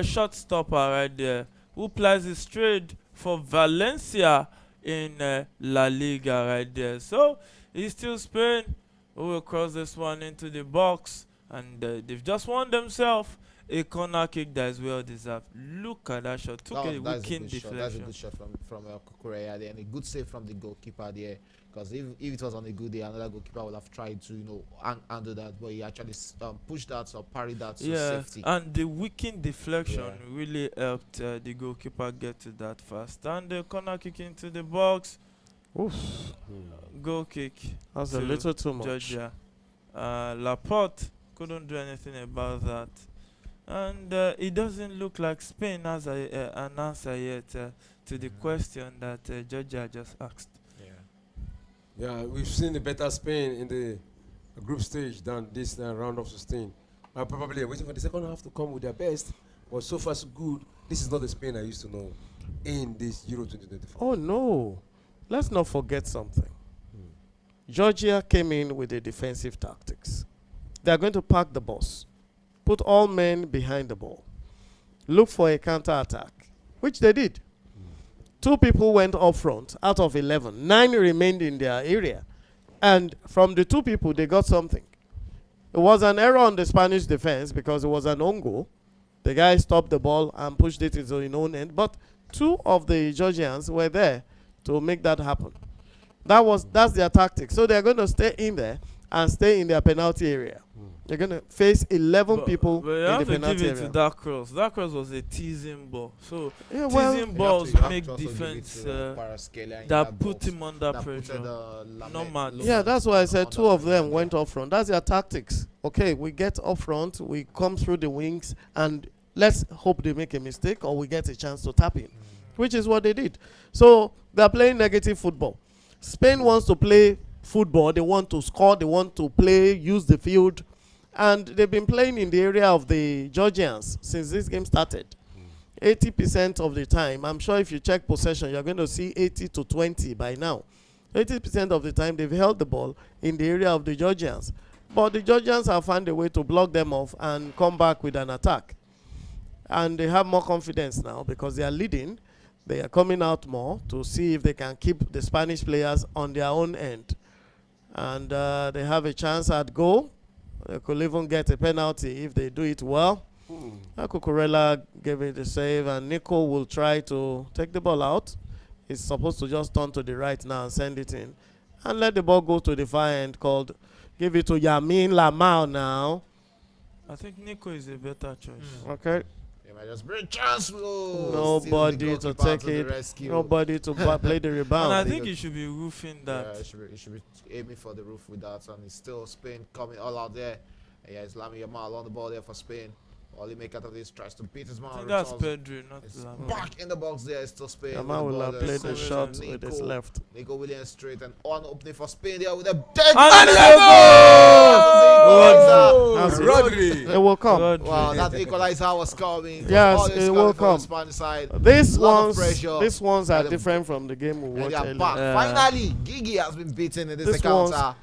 shot stopper right there, who plays it straight for Valencia in La Liga right there. So he's still Spain who will cross this one into the box, and they've just won themselves a corner kick that is well deserved. Look at that shot. Took a wicked deflection. That's a good shot from Korea there, and a good save from the goalkeeper there. Because if it was on a good day, another goalkeeper would have tried to handle that, but he actually pushed that or parried that to safety. And the wicked deflection really helped the goalkeeper get to that fast. And the corner kick into the box. Oof. Goal kick. That's a little too much. Georgia. Laporte couldn't do anything about that. And it doesn't look like Spain has an answer yet to the question that Georgia just asked. Yeah, we've seen a better Spain in the group stage than this round of 16. Probably waiting for the second half to come with their best, but so far so good. This is not the Spain I used to know in this Euro 2024. Oh no, let's not forget something. Georgia came in with the defensive tactics. They are going to park the bus, put all men behind the ball, look for a counter-attack, which they did. 2 people went up front out of 11. 9 remained in their area. And from the 2 people, they got something. It was an error on the Spanish defense because it was an own goal. The guy stopped the ball and pushed it into his own end. But 2 of the Georgians were there to make that happen. That's their tactic. So they're going to stay in there and stay in their penalty area. They're going to face 11 people but in the penalty you have to give it area. to that cross. That cross was a teasing ball. So Yeah, well, teasing balls make defense that put him under pressure. No matter. yeah, that's why I said 2 of them went up front. That's their tactics. Okay, we get up front, we come through the wings, and let's hope they make a mistake or we get a chance to tap in, which is what they did. So they're playing negative football. Spain wants to play football. They want to score. They want to play, use the field. And they've been playing in the area of the Georgians since this game started. 80% of the time, I'm sure if you check possession, you're going to see 80 to 20 by now. 80% of the time, they've held the ball in the area of the Georgians. But the Georgians have found a way to block them off and come back with an attack. And they have more confidence now because they are leading. They are coming out more to see if they can keep the Spanish players on their own end. And they have a chance at goal. They could even get a penalty if they do it well. Cucurella gave it a save, and Nico will try to take the ball out. He's supposed to just turn to the right now and send it in. And let the ball go to the far end called. Give it to Yamin Lamau now. I think Nico is a better choice. Okay. They might just bring chance. Nobody to take it. Nobody to play the rebound. And I think he should be roofing that. Yeah, he should be aiming for the roof with that. And it's still Spain coming all out there. And yeah, it's Lamine Yamal on the ball there for Spain. All he make out of this tries to beat his man. I think that's Pedro, not Lamine. Back in the box there, it's still Spain. Yamal will have played the shot with his left. Nico Williams straight and on opening for Spain there with a Rodri. It will come. Wow, that equalizer was coming. Yes, it will come. Side. These ones are different from the game we watched earlier. Finally, Gigi has been beaten in this encounter.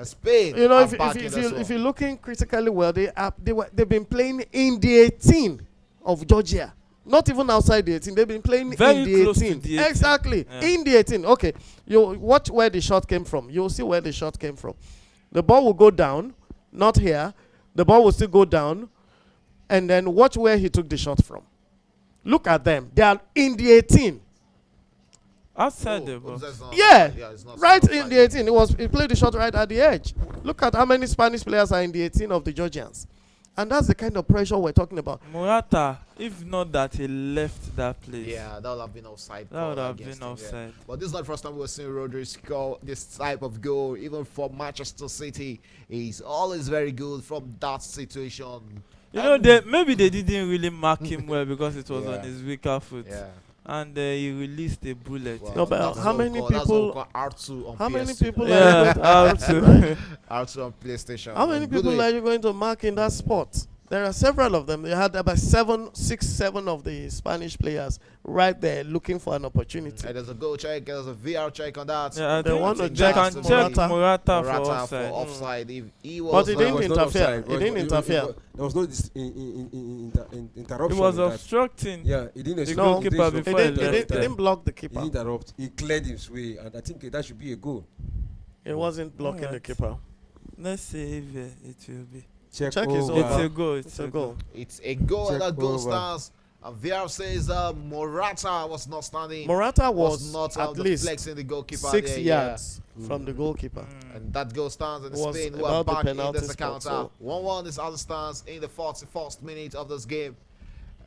Spain. You know, if you're looking critically well, they've been playing in the 18 of Georgia. Not even outside the 18. They've been playing very in the close 18. To the 18. Exactly. Yeah. In the 18. Okay. You watch where the shot came from. You'll see where the shot came from. The ball will go down. Not here. The ball will still go down. And then watch where he took the shot from. Look at them. They are in the 18. Outside the box. Yeah, right in the 18. He played the shot right at the edge. Look at how many Spanish players are in the 18 of the Georgians. And that's the kind of pressure we're talking about. Morata, if not that he left that place. Yeah, that would have been offside. That would have been offside. Yeah. But this is not the first time we're seeing Rodri score this type of goal. Even for Manchester City, he's always very good from that situation. You know, maybe they didn't really mark him well because it was on his weaker foot. Yeah. And he released a bullet. Well, no, but how many people? R2 on how PS2. Many people? Yeah, R2. R2 on PlayStation. How many people are you going to mark in that spot? There are several of them. They had about 6, 7 of the Spanish players right there looking for an opportunity. There's a goal check. There's a VR check on that. Yeah, they want to check Morata for offside. Offside. If he was, but he didn't interfere. He didn't interfere. There was no interruption. He was obstructing. Yeah, he didn't. The goalkeeper before he didn't block the keeper. He interrupted. He cleared his way, and I think that should be a goal. It wasn't blocking the keeper. Let's see if it will be. Check is over. It's a goal. It's a goal. It's a goal, and that goal stands. And VR says Morata was not standing. Morata was not at least flexing the goalkeeper 6 yards from the goalkeeper. And that goal stands in Spain, who are back in this encounter. 1-1 is other stands in the 41st minute of this game.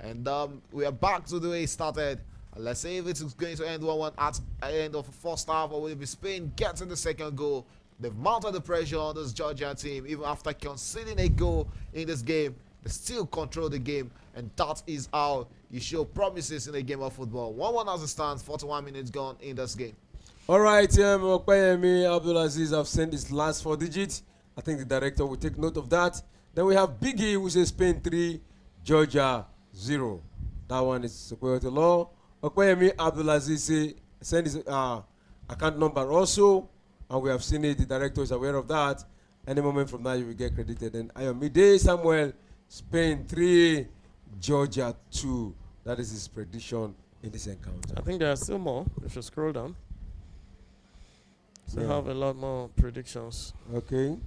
And we are back to the way it started. And let's see if it's going to end 1-1 at the end of the first half, or will it be Spain getting the second goal? They've mounted the pressure on this Georgia team. Even after conceding a goal in this game, they still control the game. And that is how you show promises in a game of football. 1-1 as it stands, 41 minutes gone in this game. All right, Okpeyemi Abdulaziz have sent his last 4 digits. I think the director will take note of that. Then we have Biggie, who says Spain 3, Georgia 0. That one is superior to law. Okpeyemi Abdulaziz send his account number also. And we have seen it. The director is aware of that. Any moment from now, you will get credited. And Ayomide Samuel, Spain 3, Georgia 2. That is his prediction in this encounter. I think there are still more. If you scroll down, so have a lot more predictions. Okay.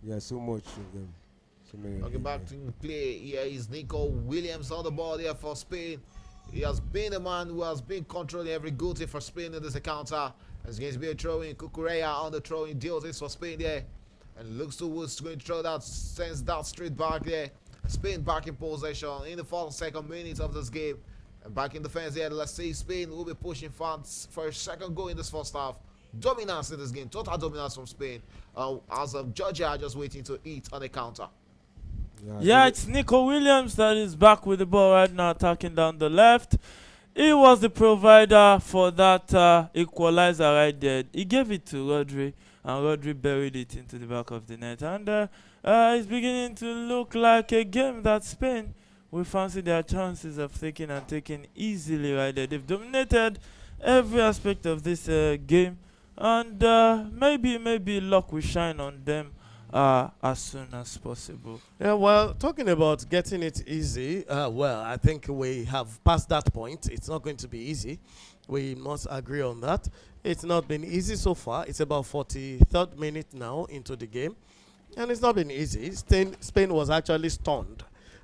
Yeah, so much of them. So many. Okay, back to play. Here is Nico Williams on the ball here for Spain. He has been the man who has been controlling every goal for Spain in this encounter. It's going to be a throw-in. Cucurella on the throw-in deals this for Spain there. And looks to Woods going to throw that, sends that straight back there. Spain back in possession in the 42nd minute of this game. And back in defense here, let's see Spain will be pushing fans for a second goal in this first half. Dominance in this game, total dominance from Spain. As of Georgia just waiting to eat on the counter. Yeah, it's Nico Williams that is back with the ball right now, attacking down the left. He was the provider for that equalizer right there. He gave it to Rodri, and Rodri buried it into the back of the net. And it's beginning to look like a game that Spain will fancy their chances of taking easily right there. They've dominated every aspect of this game, and maybe luck will shine on them as soon as possible. Yeah, well, talking about getting it easy, well, I think we have passed that point. It's not going to be easy. We must agree on that. It's not been easy so far. It's about 43rd minute now into the game. And it's not been easy. Spain was actually stunned.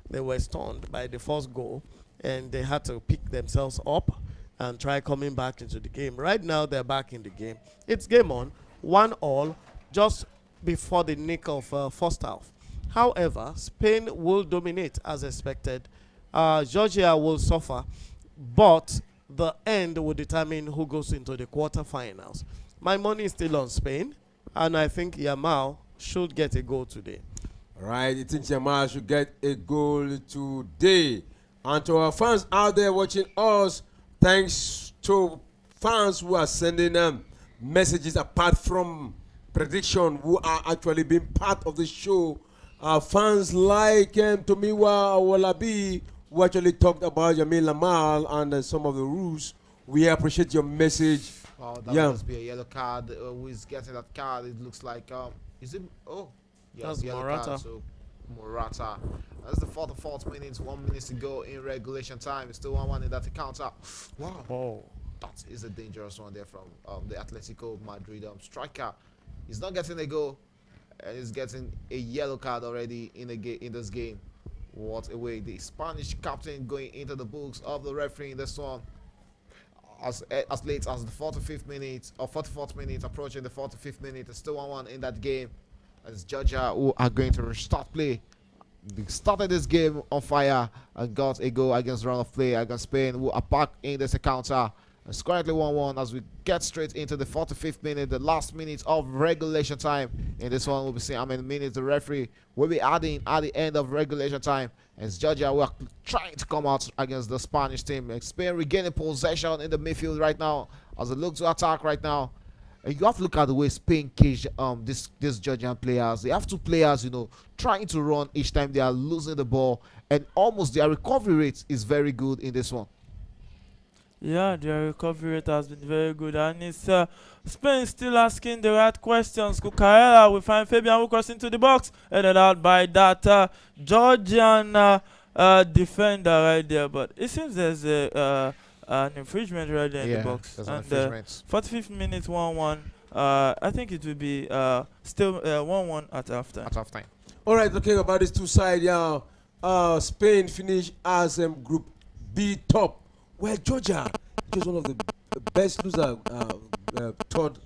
They were stunned by the first goal, and they had to pick themselves up and try coming back into the game. Right now, they're back in the game. It's game on, 1-1, just before the nick of first half. However, Spain will dominate as expected. Georgia will suffer, but the end will determine who goes into the quarterfinals. My money is still on Spain, and I think Yamal should get a goal today. All right, you think Yamal should get a goal today? And to our fans out there watching us, thanks to fans who are sending messages apart from prediction, who are actually being part of the show. Fans like Tomiwa Walabi, who actually talked about Jamil Lamal and some of the rules. We appreciate your message. Oh, that must be a yellow card. Who is getting that card? It looks like is it? Oh, yeah, that's yellow Morata. Card, so Morata. That's the 44th minute. 1 minute to go in regulation time. It's still 1-1 in that encounter. Wow. Oh. That is a dangerous one there from the Atletico Madrid striker. He's not getting a goal, and he's getting a yellow card already in this game. What a way! The Spanish captain going into the books of the referee in this one. As late as the 45th minute or 44th minute, approaching the 45th minute, it's still 1-1 in that game. As Georgia, who are going to restart play, they started this game on fire and got a goal against run of play against Spain, who are back in this encounter. It's currently 1-1 as we get straight into the 45th minute, the last minute of regulation time. In this one, we'll be seeing how many minutes the referee will be adding at the end of regulation time. As Georgia were trying to come out against the Spanish team. And Spain regaining possession in the midfield right now as they look to attack right now. And you have to look at the way Spain caged these Georgian players. They have two players, trying to run each time they are losing the ball. And almost their recovery rate is very good in this one. Yeah, their recovery rate has been very good, and it's Spain still asking the right questions. Cucurella will find Fabian who crossed into the box, headed out by that Georgian defender right there. But it seems there's an infringement right there in the box. There's and an infringement. 45th minute, 1-1. I think it will be still 1-1 at halftime. At halftime. All right, talking about these two sides, yeah. Spain finished as Group B top. Well, Georgia is one of the best loser third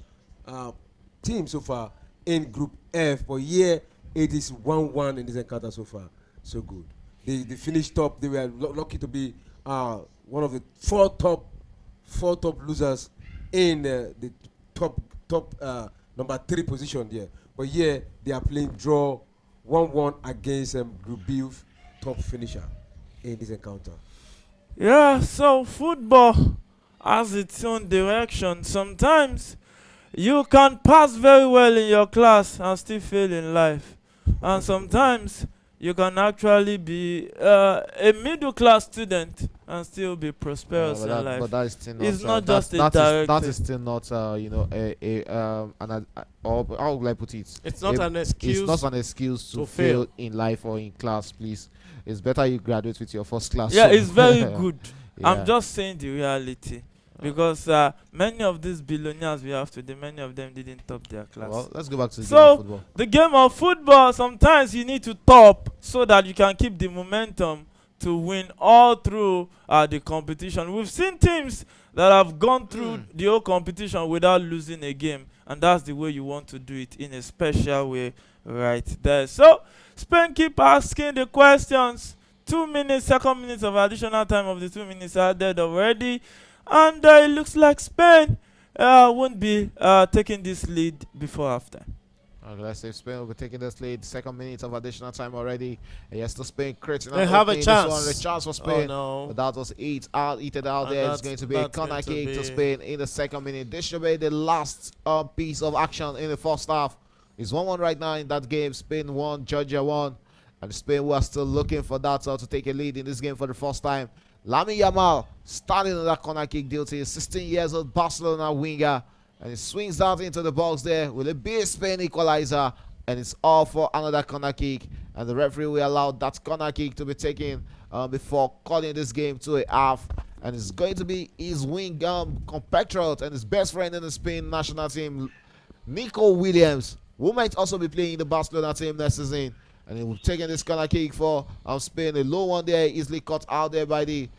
team so far in Group F. But yeah, it is 1-1 in this encounter so far. So good. They finished top. They were lucky to be one of the four top losers in the top number 3 position there. But yeah, they are playing draw 1-1 against Group B top finisher in this encounter. Yeah, so football has its own direction. Sometimes you can pass very well in your class and still fail in life. And sometimes you can actually be a middle class student and still be prosperous in life. But that is still not. It's not just a direct. That is still not. How would I put it? It's not an excuse. It's not an excuse to fail in life or in class, please. It's better you graduate with your first class. Yeah, it's very good. Yeah. I'm just saying the reality. Because many of these billionaires we have today, many of them didn't top their class. Well, let's go back to the game of football. The game of football, sometimes you need to top so that you can keep the momentum to win all through the competition. We've seen teams that have gone through the whole competition without losing a game, and that's the way you want to do it, in a special way right there. So Spain keep asking the questions. 2 minutes, second minutes of additional time of the 2 minutes are dead already. And it looks like Spain won't be taking this lead before halftime. Okay, let's say Spain will be taking this lead. Second minute of additional time already. And yes, the Spain creating they have a chance. This one, a chance for Spain. Oh, no. But that was eaten out And there. It's going to be a corner kick to Spain in the second minute. This should be the last piece of action in the first half. It's 1-1 right now in that game. Spain won, Georgia won. And Spain were still looking for that to take a lead in this game for the first time. Lamine Yamal starting on that corner kick duty. 16 years old Barcelona winger. And he swings that into the box there. Will it be a Spain equalizer? and it's all for another corner kick. And the referee will allow that corner kick to be taken before calling this game to a half. And it's going to be his wing compatriot and his best friend in the Spain national team, Nico Williams, who might also be playing in the Barcelona team next season. And he will take in this corner kick for Spain. A low one there, easily cut out there by the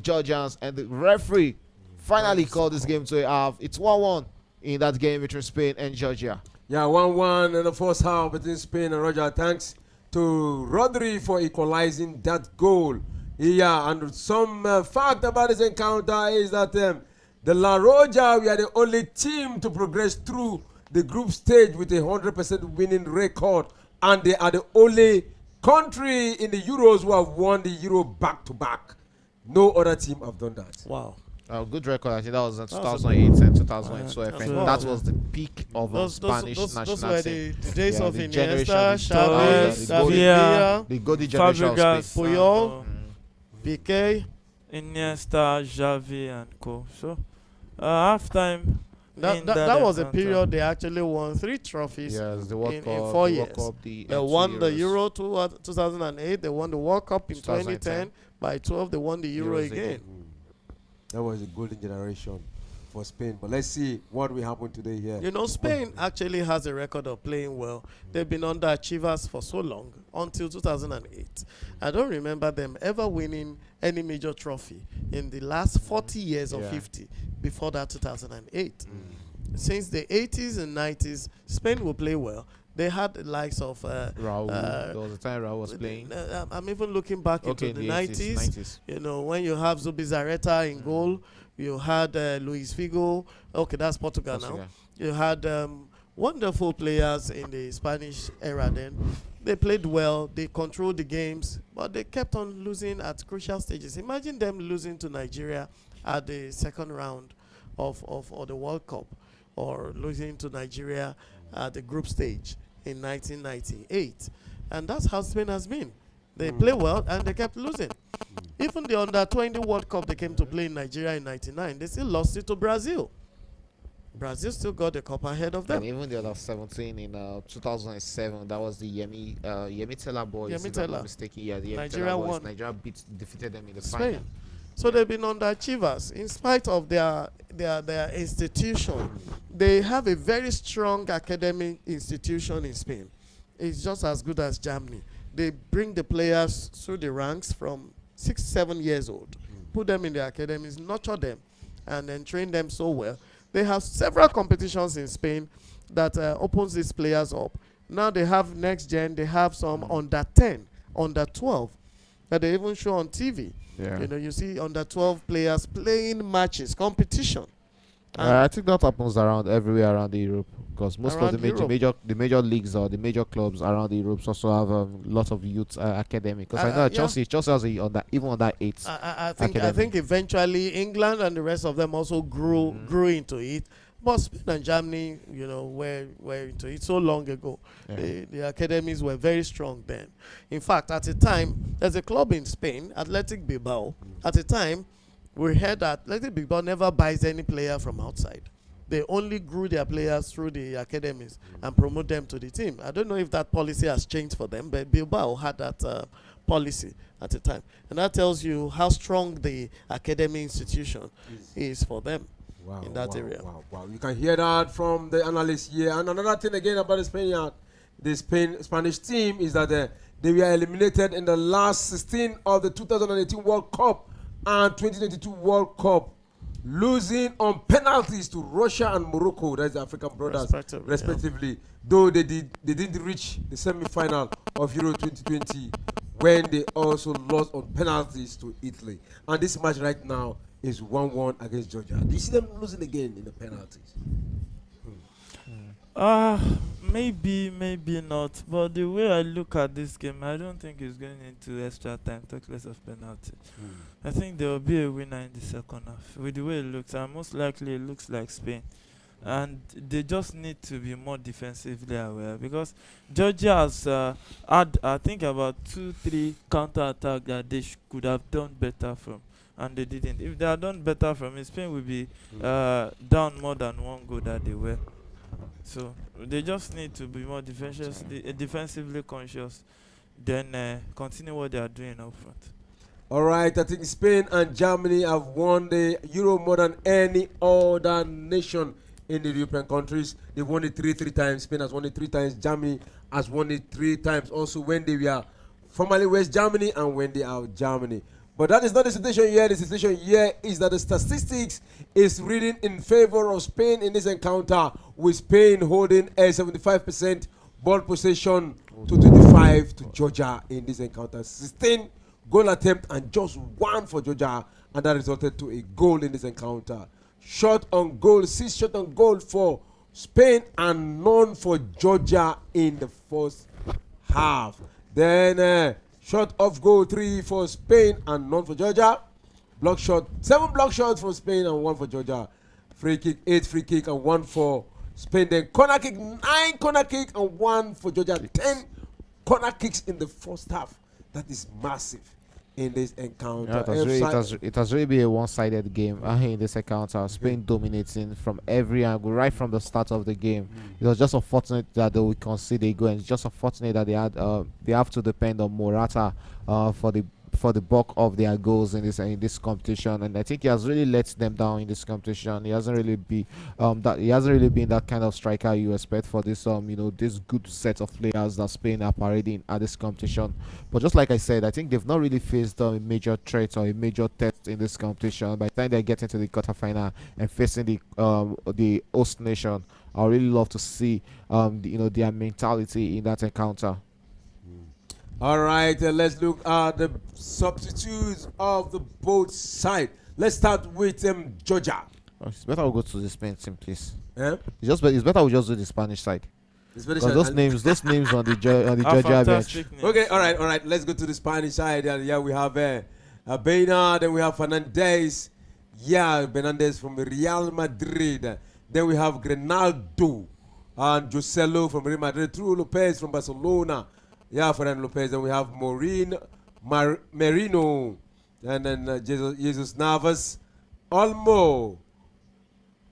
Georgians. And the referee finally called this game to a half. It's 1-1 in that game between Spain and Georgia. Yeah, 1-1 in the first half between Spain and Roger. Thanks to Rodri for equalizing that goal. Yeah, and some fact about this encounter is that the La Roja, we are the only team to progress through the group stage with a 100% winning record. And they are the only country in the Euros who have won the Euro back-to-back. No other team have done that. Wow. Good record. I think that was in 2008 and 2012. And that was the peak of Spanish national Those were team. the days of the Iniesta, generation, Chavez, the golden- Villa, the golden generation of Fabregas, Spain. Puyol, Piqué. Iniesta, Xavi, and co. So, halftime. That was a period they actually won 3 trophies Yes, the World in Cup, 4 the years. World Cup, the They two won the Euros. Euro 2008. They won the World Cup in 2010. 2010. By 12, they won the Euro Euros again. That was a golden generation for Spain. But let's see what will happen today here. You know, Spain actually has a record of playing well. They've been underachievers for so long, until 2008. I don't remember them ever winning any major trophy in the last 40 years or 50 before that 2008. Since the 80s and 90s, Spain will play well. They had the likes of Raul. There was a time Raul was playing. I'm even looking back into the 90s. You know, when you have Zubizarreta in goal, you had Luis Figo. Okay, that's Portugal now. You had wonderful players in the Spanish era then. They played well, they controlled the games, but they kept on losing at crucial stages. Imagine them losing to Nigeria at the second round of the World Cup, or losing to Nigeria at the group stage in 1998. And that's how Spain has been. They play well and they kept losing. Even the under-20 World Cup they came to play in Nigeria in 99, they still lost it to Brazil. Brazil still got the cup ahead of them. And even the under 17 in 2007, that was the Yemi Tella boys. Yemi If I'm Tella. not mistaken, yeah, the Yemi Nigeria Tella boys. won. Nigeria defeated them in the Spain. final. So they've been underachievers in spite of their institution. They have a very strong academic institution in Spain. It's just as good as Germany. They bring the players through the ranks from 6, 7 years old, put them in the academies, nurture them, and then train them so well. They have several competitions in Spain that opens these players up. Now they have next gen. They have some under 10, under 12 that they even show on TV. Yeah. You know, you see under 12 players playing matches, competition. I think that happens around everywhere around Europe, because most of Around the major leagues or the major clubs around Europe also have a lot of youth academy. Because I know that Chelsea has even on that 8. I think eventually England and the rest of them also grew into it. But Spain and Germany, you know, were into it so long ago. Yeah. The academies were very strong then. In fact, at the time, there's a club in Spain, Athletic Bilbao. At the time, we heard that Athletic Bilbao never buys any player from outside. They only grew their players through the academies and promote them to the team. I don't know if that policy has changed for them, but Bilbao had that policy at the time. And that tells you how strong the academy institution is for them. In that area. Wow. You can hear that from the analysts here. And another thing again about the Spanish team is that they were eliminated in the last 16 of the 2018 World Cup and 2022 World Cup, losing on penalties to Russia and Morocco, that's the African brothers, respectively. Though they didn't reach the semi-final of Euro 2020 when they also lost on penalties to Italy. And this match right now is 1-1 against Georgia. Do you see them losing again in the penalties? Maybe not. But the way I look at this game, I don't think it's going into extra time, talk less of penalty. I think there will be a winner in the second half. With the way it looks, and most likely it looks like Spain. And they just need to be more defensively aware, because Georgia has had, I think, about 2-3 counter-attack that they could have done better from. And they didn't. If they had done better from it, Spain would be down more than 1 goal that they were. So they just need to be more defensively conscious, then continue what they are doing up front. All right, I think Spain and Germany have won the Euro more than any other nation in the European countries. They won it three times. Spain has won it 3 times. Germany has won it 3 times. Also, when they were formerly West Germany and when they are Germany. But that is not the situation here. The situation here is that the statistics is reading in favor of Spain in this encounter, with Spain holding a 75% ball possession to 25 to Georgia in this encounter. 16 goal attempt and just 1 for Georgia, and that resulted to a goal in this encounter. Shot on goal, 6 shot on goal for Spain and none for Georgia in the first half. Then shot off goal, 3 for Spain and none for Georgia. Block shot, 7 block shots for Spain and 1 for Georgia. Free kick, 8 free kick and 1 for Spain. Then corner kick, 9 corner kick and 1 for Georgia. 10 corner kicks in the first half. That is massive in this encounter. Yeah, it has really been a one-sided game in this encounter. Spain dominating from every angle right from the start of the game. It was just unfortunate that they would concede a goal, and it's just unfortunate that they have to depend on Morata for the bulk of their goals in this competition, and I think he has really let them down in this competition. He hasn't really been that kind of striker you expect for this this good set of players that Spain are parading at this competition. But just like I said, I think they've not really faced a major threat or a major test in this competition. By the time they get into the quarterfinal and facing the host nation, I really love to see their mentality in that encounter. All right, let's look at the substitutes of the both sides. Let's start with Georgia. It's better we go to the Spain team, please. Eh? It's better we just do the Spanish side. Those names on the Georgia bench. Names. Okay, all right. Let's go to the Spanish side. Yeah, we have Baena, then we have Fernandez. Yeah, Fernandez from Real Madrid. Then we have Grenaldo and Joselo from Real Madrid. True Lopez from Barcelona. Yeah, Fernando Lopez. Then we have Merino. And then Jesus Navas. Olmo.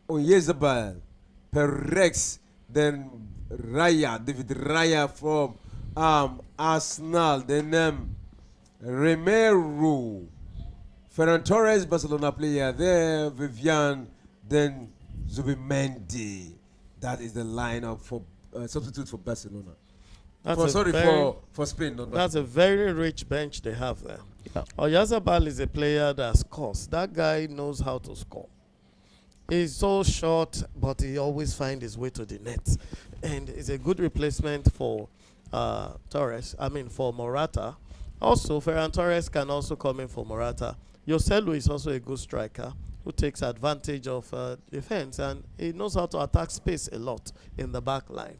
Oyezabal. Perex. Then David Raya from Arsenal. Then Romero. Ferran Torres, Barcelona player there. Vivian. Then Zubimendi. That is the lineup for substitute for Barcelona. For Spain. That's a very rich bench they have there. Yeah. Oyazabal is a player that scores. That guy knows how to score. He's so short, but he always finds his way to the net. And it's a good replacement for for Morata. Also, Ferran Torres can also come in for Morata. Joselu is also a good striker who takes advantage of defense, and he knows how to attack space a lot in the back line.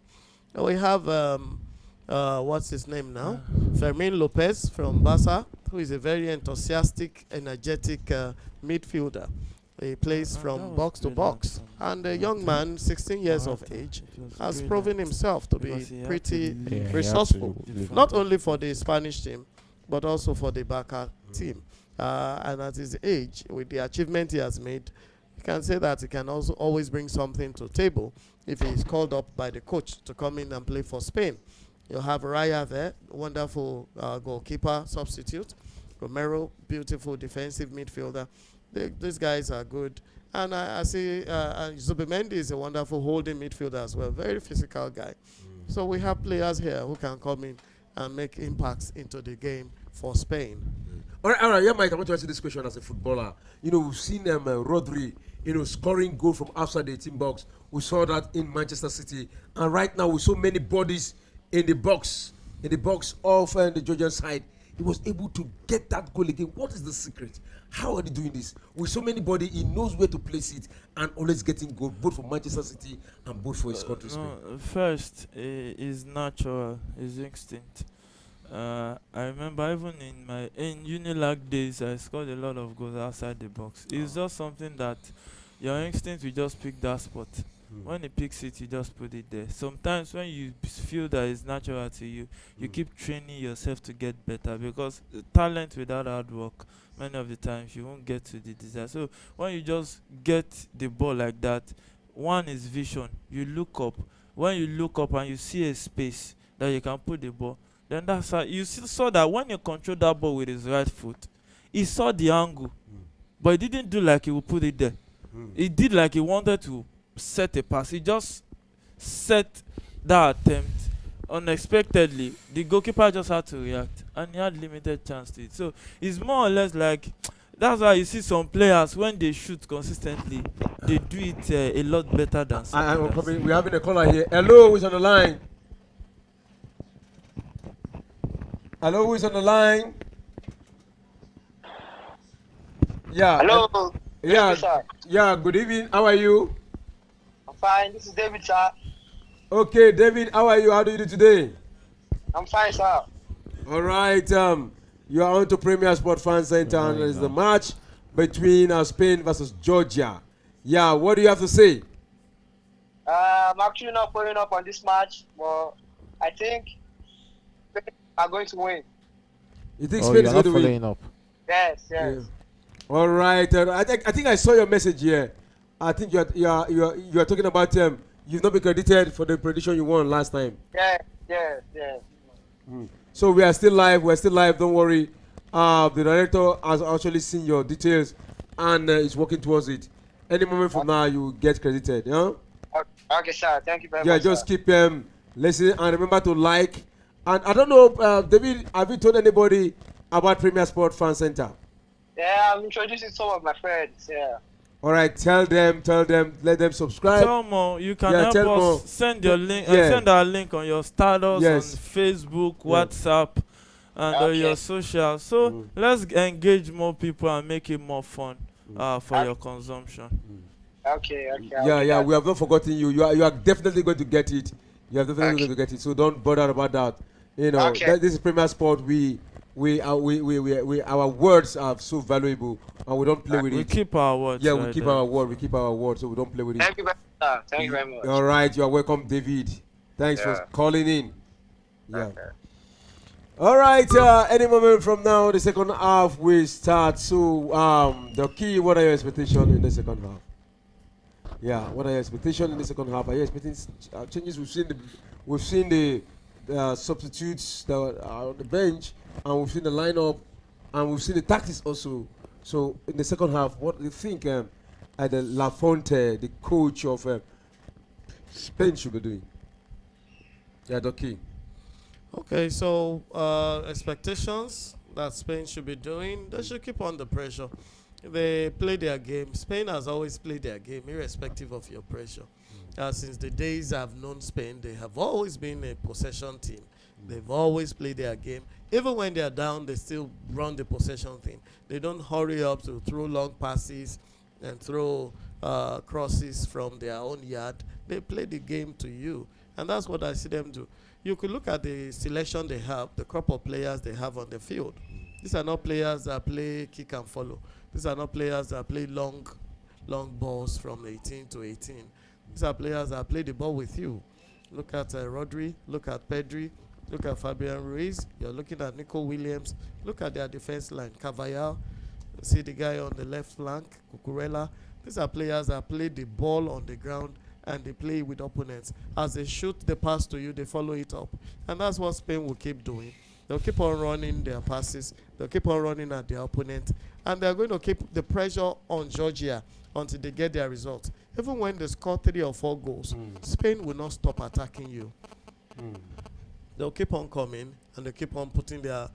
And we have what's his name now? Fermin Lopez from Barca, who is a very enthusiastic, energetic midfielder. He plays from box to box. And a young man, 16 years of age, has proven himself to be pretty resourceful. Not only for the Spanish team, but also for the Barca team. And at his age, with the achievement he has made, you can say that he can also always bring something to the table if he is called up by the coach to come in and play for Spain. You have Raya there, wonderful goalkeeper substitute. Romero, beautiful defensive midfielder. These guys are good. And I see Zubimendi is a wonderful holding midfielder as well. Very physical guy. So we have players here who can come in and make impacts into the game for Spain. All right. Yeah, Mike, I want to ask you this question as a footballer. We've seen Rodri, scoring goal from outside the 18 box. We saw that in Manchester City. And right now, with so many bodies in the box of the Georgian side, he was able to get that goal again. What is the secret? How are they doing this? With so many body, he knows where to place it and always getting goal, both for Manchester City and both for his country. First, is natural, is instinct. I remember even in Unilag days, I scored a lot of goals outside the box. It's just something that your instinct will just pick that spot. When it picks it, you just put it there. Sometimes when you feel that it's natural to you, you keep training yourself to get better, because talent without hard work, many of the times you won't get to the desire. So when you just get the ball like that, One is vision. You look up. When you look up and you see a space that you can put the ball, then that's how you saw that when you control that ball with his right foot, he saw the angle, but he didn't do like he would put it there. He did like he wanted to set a pass. He just set that attempt unexpectedly. The goalkeeper just had to react, and he had limited chance to it. So it's more or less like that's why you see some players when they shoot consistently, they do it a lot better than some others. We're having a caller here. Hello, who's on the line? Hello, who's on the line? Yeah. Hello. Yeah. Sir. Yeah. Good evening. How are you? I'm fine. This is David, sir. Okay, David. How are you? How do you do today? I'm fine, sir. All right. You are on to Premier Sport Fan Center, and it's the match between Spain versus Georgia. Yeah. What do you have to say? I'm actually not following up on this match, but I think Spain are going to win. You think Spain is going to win? Following up. Yes. Yeah. All right. I think I saw your message here. I think you are talking about you've not been credited for the prediction you won last time. Yeah. So we are still live. We're still live. Don't worry. The director has actually seen your details and is working towards it. Any moment from now, you will get credited. Yeah. Okay, sir. Thank you very much. Yeah. Just keep listening and remember to like. And I don't know, David. Have you told anybody about Premier Sport Fan Center? Yeah, I'm introducing some of my friends. Yeah. All right. Tell them. Let them subscribe. Tell more. You can help tell us. more. Send your link. Yeah. Send our link on your status Yes. on Facebook, WhatsApp, and on your social. So let's engage more people and make it more fun for your consumption. Okay. Yeah. We have not forgotten you. You are definitely going to get it. You are definitely going to get it. So don't bother about that. You know, this is Premier Sport. Our words are so valuable, and we don't play with We it. keep our words. Yeah, we keep our word. We keep our word, so we don't play with it. Thank you very much, sir. Thank you very much. All right, you are welcome, David. Thanks for calling in. Yeah. Okay. All right. Any moment from now, the second half will start. So, the key. What are your expectations in the second half? Yeah. What are your expectations in the second half? Are you expecting changes? We've seen the substitutes that are on the bench, and we've seen the lineup, and we've seen the tactics also. So in the second half, what do you think the Lafonte, the coach of Spain, should be doing? Yeah, Doki. Okay, so expectations that Spain should be doing, they should keep on the pressure. They play their game. Spain has always played their game, irrespective of your pressure. Since the days I've known Spain, they have always been a possession team. They've always played their game. Even when they are down, they still run the possession thing. They don't hurry up to throw long passes and throw crosses from their own yard. They play the game to you. And that's what I see them do. You could look at the selection they have, the crop of players they have on the field. These are not players that play kick and follow. These are not players that play long balls from 18 to 18. These are players that play the ball with you. Look at Rodri, look at Pedri, look at Fabian Ruiz. You're looking at Nico Williams. Look at their defense line. Cavallal, see the guy on the left flank, Cucurella. These are players that play the ball on the ground and they play with opponents. As they shoot the pass to you, they follow it up. And that's what Spain will keep doing. They'll keep on running their passes. They'll keep on running at their opponent. And they're going to keep the pressure on Georgia until they get their results. Even when they score 3 or 4 goals, Spain will not stop attacking you. They'll keep on coming and they keep on putting their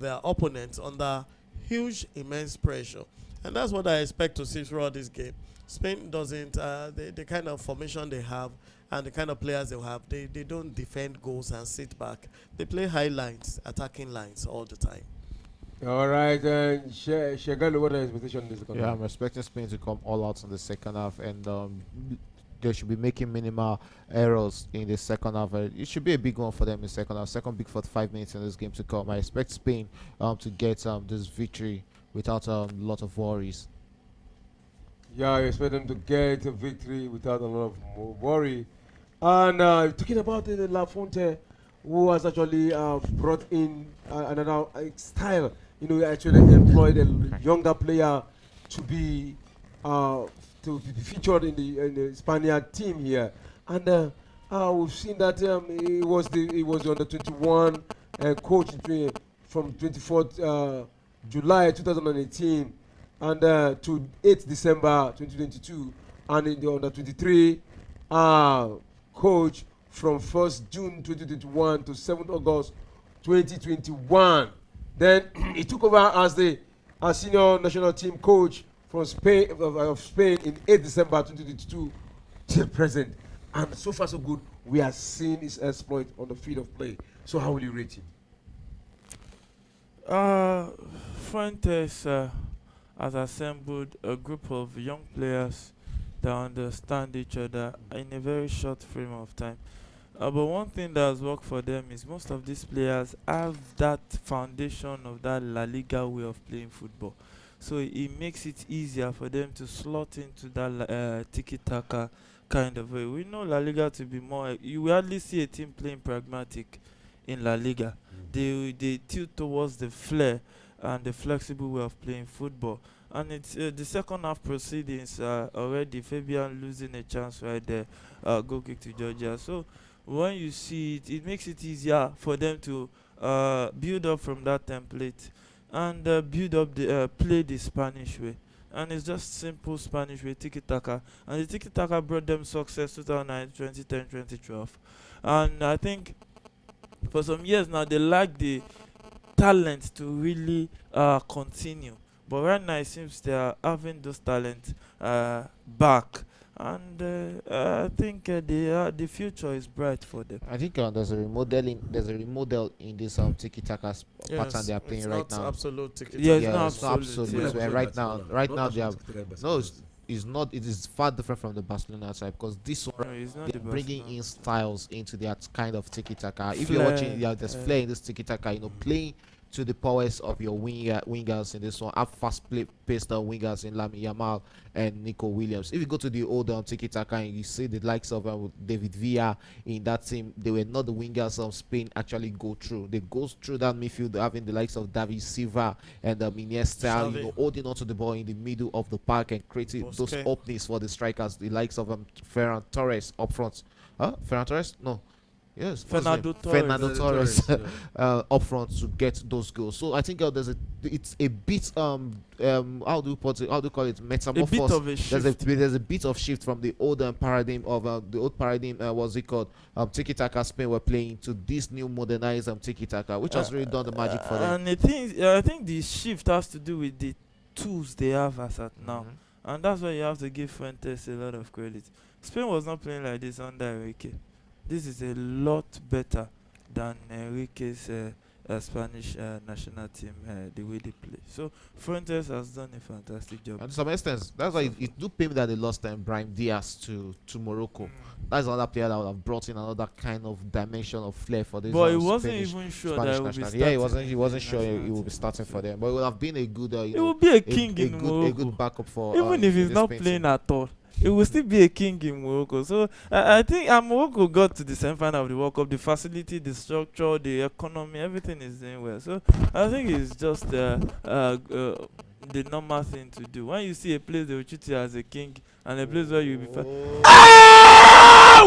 opponents under huge, immense pressure. And that's what I expect to see throughout this game. Spain doesn't, the kind of formation they have and the kind of players they have, they don't defend goals and sit back. They play high lines, attacking lines all the time. All right, Shegalu, what are your expectations in the second half? Yeah, I'm expecting Spain to come all out in the second half, and they should be making minimal errors in the second half. It should be a big one for them in the second half. Second big 45 minutes in this game to come. I expect Spain to get this victory without a lot of worries. Yeah, I expect them to get a victory without a lot of worry. And talking about the Lafonte, who has actually brought in another style. You know, he actually employed a younger player to be to be featured in the Spaniard team here. And we've seen that he was the under 21 coach from 24th July 2018 and to 8th December 2022, and in the under 23 coach from 1st June 2021 to 7th August 2021. Then he took over as the senior national team coach from Spain of Spain in 8th December 2022 till present. And so far so good. We are seeing his exploit on the field of play. So how will you rate him? Fuentes has assembled a group of young players that understand each other in a very short frame of time. But one thing that has worked for them is most of these players have that foundation of that La Liga way of playing football. So it makes it easier for them to slot into that tiki-taka kind of way. We know La Liga to be more, you hardly see a team playing pragmatic in La Liga. They tilt towards the flair and the flexible way of playing football. And it's the second half proceedings already Fabian losing a chance right there, goal kick to Georgia. So when you see it, it makes it easier for them to build up from that template and build up the play the Spanish way. And it's just simple Spanish way, tiki-taka. And the tiki-taka brought them success 2009, 2010, 2012. And I think for some years now, they lack the talent to really continue. But right now, it seems they are having those talents back. And I think the future is bright for them. I think there's a remodel in this tiki-taka pattern they are playing right now. Absolute tiki-taka. Yeah, It's not absolute. yeah. Right now they are no. It's not. It is far different from the Barcelona side because this one No, it's not they're the bringing Barcelona. in styles into that kind of tiki-taka. If you're Flair, watching, there's flair in this tiki-taka. Playing to the powers of your wingers in this one. Have fast-paced wingers in Lamine Yamal and Nico Williams. If you go to the old tiki-taka and you see the likes of David Villa in that team, they were not the wingers of Spain actually go through. They go through that midfield having the likes of David Silva and Iniesta, holding onto the ball in the middle of the park and creating those openings for the strikers, the likes of Ferran Torres up front. Ferran Torres? No. Yes, Fernando Torres up front to get those goals. So I think it's a bit how do you call it, metamorphose. A bit of a shift. There's a bit of shift from the old paradigm of what's it called, tiki-taka Spain were playing to this new modernized tiki-taka, which has really done the magic for them. And I think the shift has to do with the tools they have as at now, and that's why you have to give Fuentes a lot of credit. Spain was not playing like this under Enrique. This is a lot better than Enrique's Spanish national team, the way they play. So Fuentes has done a fantastic job. And to some extent, that's why it do pay me that they lost Brahim Diaz to Morocco. That's another player that would have brought in another kind of dimension of flair for this. But he wasn't even sure that he would be starting. Yeah, he wasn't sure he would be starting for them. But it would have been a good. It would be a king in Morocco. A good backup for. Even if he's not playing at all, it will still be a king in Morocco. So I think Morocco got to the semi-final of the World Cup. The facility, the structure, the economy, everything is doing well. So I think it's just the normal thing to do. When you see a place they will treat you as a king and a place where you'll be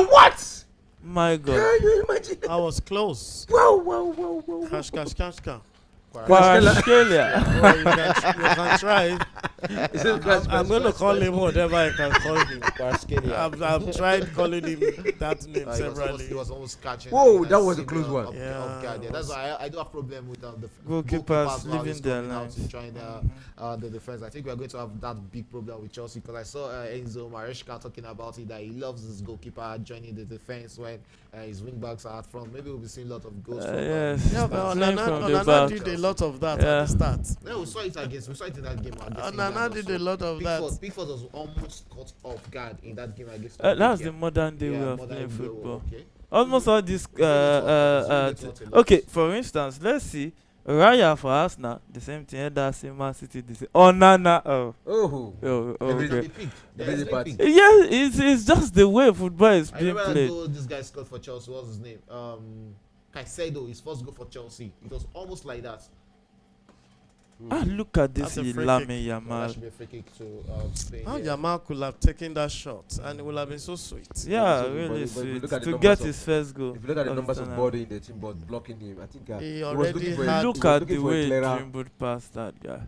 What? My God. Can you imagine? I was close. Whoa. Cash. Australia. Well, you can try. I'm going to call him whatever I can call him. I've tried calling him that name severally. He was almost catching. Whoa, that was a close one. Yeah. That's why I do have problem with the Goalkeepers now leaving is their coming out lines. to join the defense. I think we are going to have that big problem with Chelsea because I saw Enzo Maresca talking about it, that he loves his goalkeeper joining the defense when his wing backs are out front. Maybe we'll be seeing a lot of goals. Yes. Yeah, but Playing from the Onana back. did a lot of that Yeah. at the start. Yeah, we saw it in that game. Onana did a lot of that. Pickford was almost caught off guard in that game against. That's the modern day way of modern playing day, football. okay. Almost all this. Okay, for instance, let's see. Raya for Arsenal, the same thing. That's Man City. The same. Onana. Okay. Yeah, it's just the way football is I being remember that played. goal this guy scored for Chelsea. What's his name? Caicedo, his first goal for Chelsea. It was almost like that. Look at this That's a free Lamine kick. That Yamal. should be a free kick to Spain. How yeah. Yamal could have taken that shot and it would have been so sweet. Yeah, So, really but if you sweet. look at the To numbers get of- his first goal. If you look at the of numbers the of tournament. body in the team, but blocking him, I think He he was already looking for had- he Look was at looking the for a way he clearer. dribbled past that guy.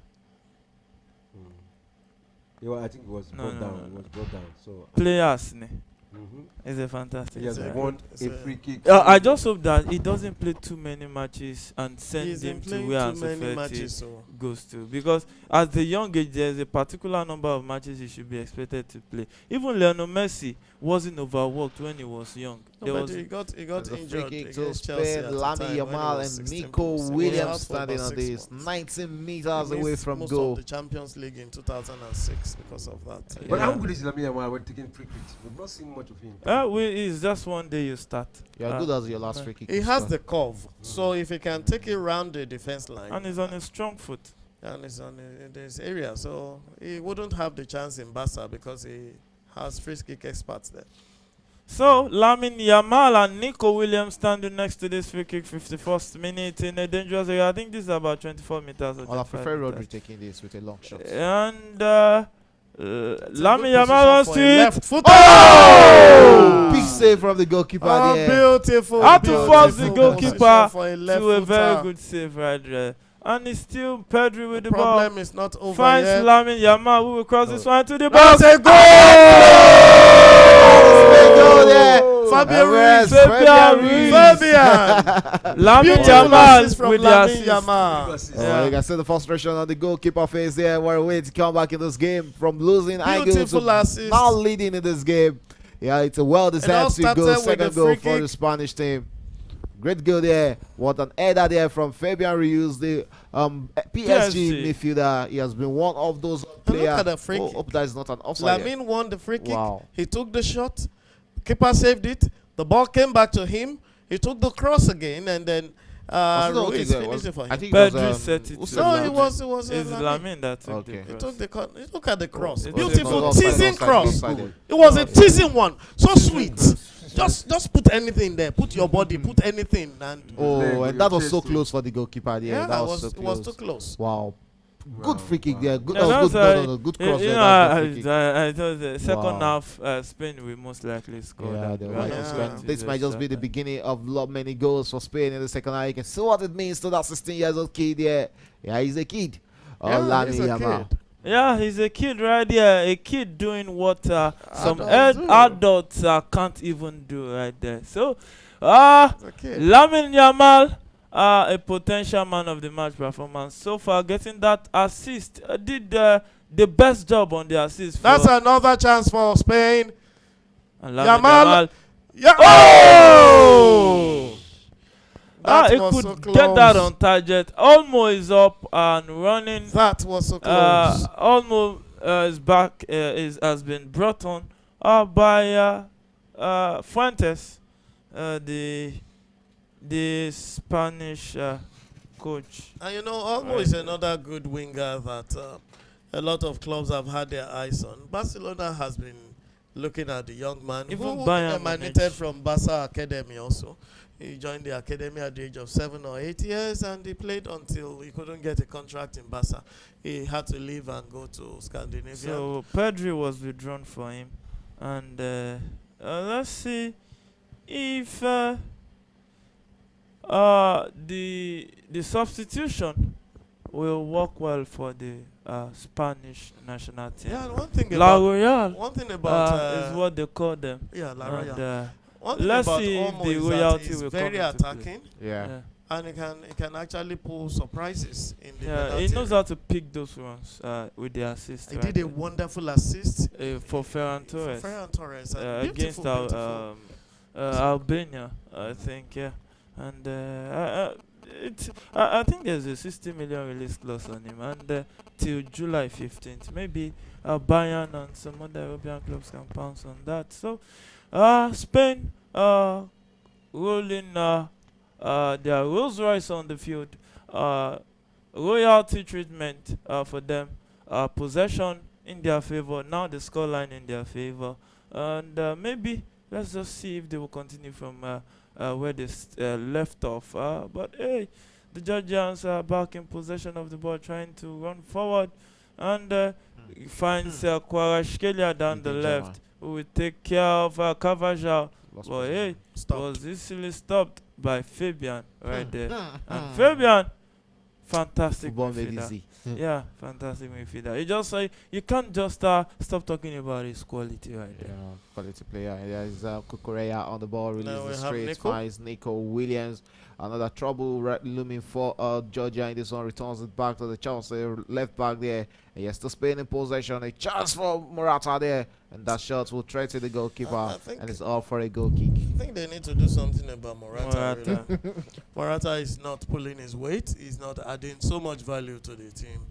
I think it was No, brought no, down. no, It no. was brought down. So Players, ne? mhm. Is a fantastic He has player. won It's a a- free kick. I just hope that he doesn't play too many matches and send He's been him to playing where too many Ansu Fati matches. So. goes to, because at the young age there's a particular number of matches he should be expected to play. Even Lionel Messi wasn't overworked when he was young. There No, was but he got There's a free injured kick to against Chelsea Spain. at the Lamine time when he Yamal was and 16 Nico plus. He was Williams out for standing about on 6 this, months. 19 He meters away missed from most goal. of the Champions League in 2006 because of that. But Yeah. how good is Lamine Yamal when taking free kicks? We've not seen much of him. it's just one day you start. You're good as your last free kick. He you has score. the curve, so if he can take it round the defense line, And he's on a strong foot. and it's on this area, so he wouldn't have the chance in Barca because he has free kick experts there. So Lamine Yamal and Nico Williams standing next to this free kick, 51st minute in a dangerous area. I think this is about 24 meters or Well, I 25 prefer meters. Rodri taking this with a long shot. And It's a Lamine good Yamal wants position to for a hit. left foot. Oh! Big save from the goalkeeper Oh, there. beautiful! Had to beautiful force the position goalkeeper for a to left a very footer. good save right there. And it's still Pedri with the Problem ball. is not over Finds yet. Lamine Yamal, who will cross this one to the That's box. a goal! Goal there. Fabian Perez, Ruiz. Fabian Ruiz. Fabian! Lamine Beautiful Yamal assist from with the Lamine assist. Yamal. Oh, you can see the frustration on the goalkeeper face there. We're waiting to come back in this game from losing angles Beautiful to assist. now leading in this game. Yeah, it's a It all well-deserved started goal, with second a goal free for the kick. Spanish team. Great goal there. What an header there from Fabian Ruiz, the PSG midfielder. He has been one of those players. look at the free kick. Hope that is not an offside. Lamine won the free kick. Wow. He took the shot. Keeper saved it. The ball came back to him. He took the cross again, and then Ruiz finished it for him. I think Pedri it was, set it who to said No, that? it was It's Lamine. Lamine that took Okay. the He cross. took the look at the cross. It's Beautiful offside, teasing offside, cross. offside. It was a teasing one. So sweet. Just put anything there. Put your body. Put anything. And Oh, and that was so close for the goalkeeper there. yeah, that it was was, so it was close. too close. Wow. Good free kick there. Good, Yeah, that was that's good, no, good cross you there. know, That was good free kick. I thought the second Wow. half, Spain will most likely score. Yeah, that. they We might are Yeah. not just going spend- to this might just be the that. beginning of many goals for Spain in the second half. You can see what it means to that 16 years old kid there. Yeah, he's a kid. Yeah, Lamine he's a Yamal. kid. Yeah, he's a kid right there. A kid doing what some Adults do. adults can't even do right there. So, He's a kid. Lamine Yamal, a potential man of the match performance so far, getting that assist. Did the best job on the assist. That's for another chance for Spain. and Lamine Yamal. Yamal. Yeah. Oh! That He was could so get that close. on target. Olmo is up and running. That was so close. Olmo is back. Has been brought on by Fuentes, the Spanish coach. And you know, Olmo is another good winger that a lot of clubs have had their eyes on. Barcelona has been looking at the young man Even who Bayern emanated Munich. from Barca Academy also. He joined the academy at the age of 7 or 8 years, and he played until he couldn't get a contract in Barca. He had to leave and go to Scandinavia. So Pedri was withdrawn for him, and let's see if the substitution will work well for the Spanish national team. yeah, and one thing La about Royale one thing about is what they call them. yeah, La And, Royale. One thing let's about see if Olmo the is royalty that he's will very come into play. attacking, Yeah. and he can actually pull surprises in the Yeah, penalty he knows area. how to pick those ones with the assist. He right did a there. wonderful assist For Ferran Torres Ferran Torres. And against beautiful, beautiful. Albania, I think, yeah. And I think there's a 60 million release clause on him, and till July 15th, maybe Bayern and some other European clubs can pounce on that. So, Spain rolling their Rolls Royce on the field, royalty treatment for them, possession in their favor, now the scoreline in their favor, and maybe let's just see if they will continue from where they left off. But hey, the Georgians are back in possession of the ball, trying to run forward, and he finds Kwarashkelia down the left, who will take care of Cavajal. But hey, was easily stopped by Fabian right there. And Fabian, fantastic midfielder. Yeah, fantastic midfielder. You just you can't just stop talking about his quality right there. Yeah, quality player. There's Kukureya on the ball, releases straight, finds Nico Williams. Another trouble looming for Georgia in this one. Returns it back to the Chelsea left back there. And yes, to Spain in possession. A chance for Morata there. And that shot will threaten the goalkeeper. And it's all for a goal kick. I think they need to do something about Morata. Really. Morata is not pulling his weight. He's not adding so much value to the team.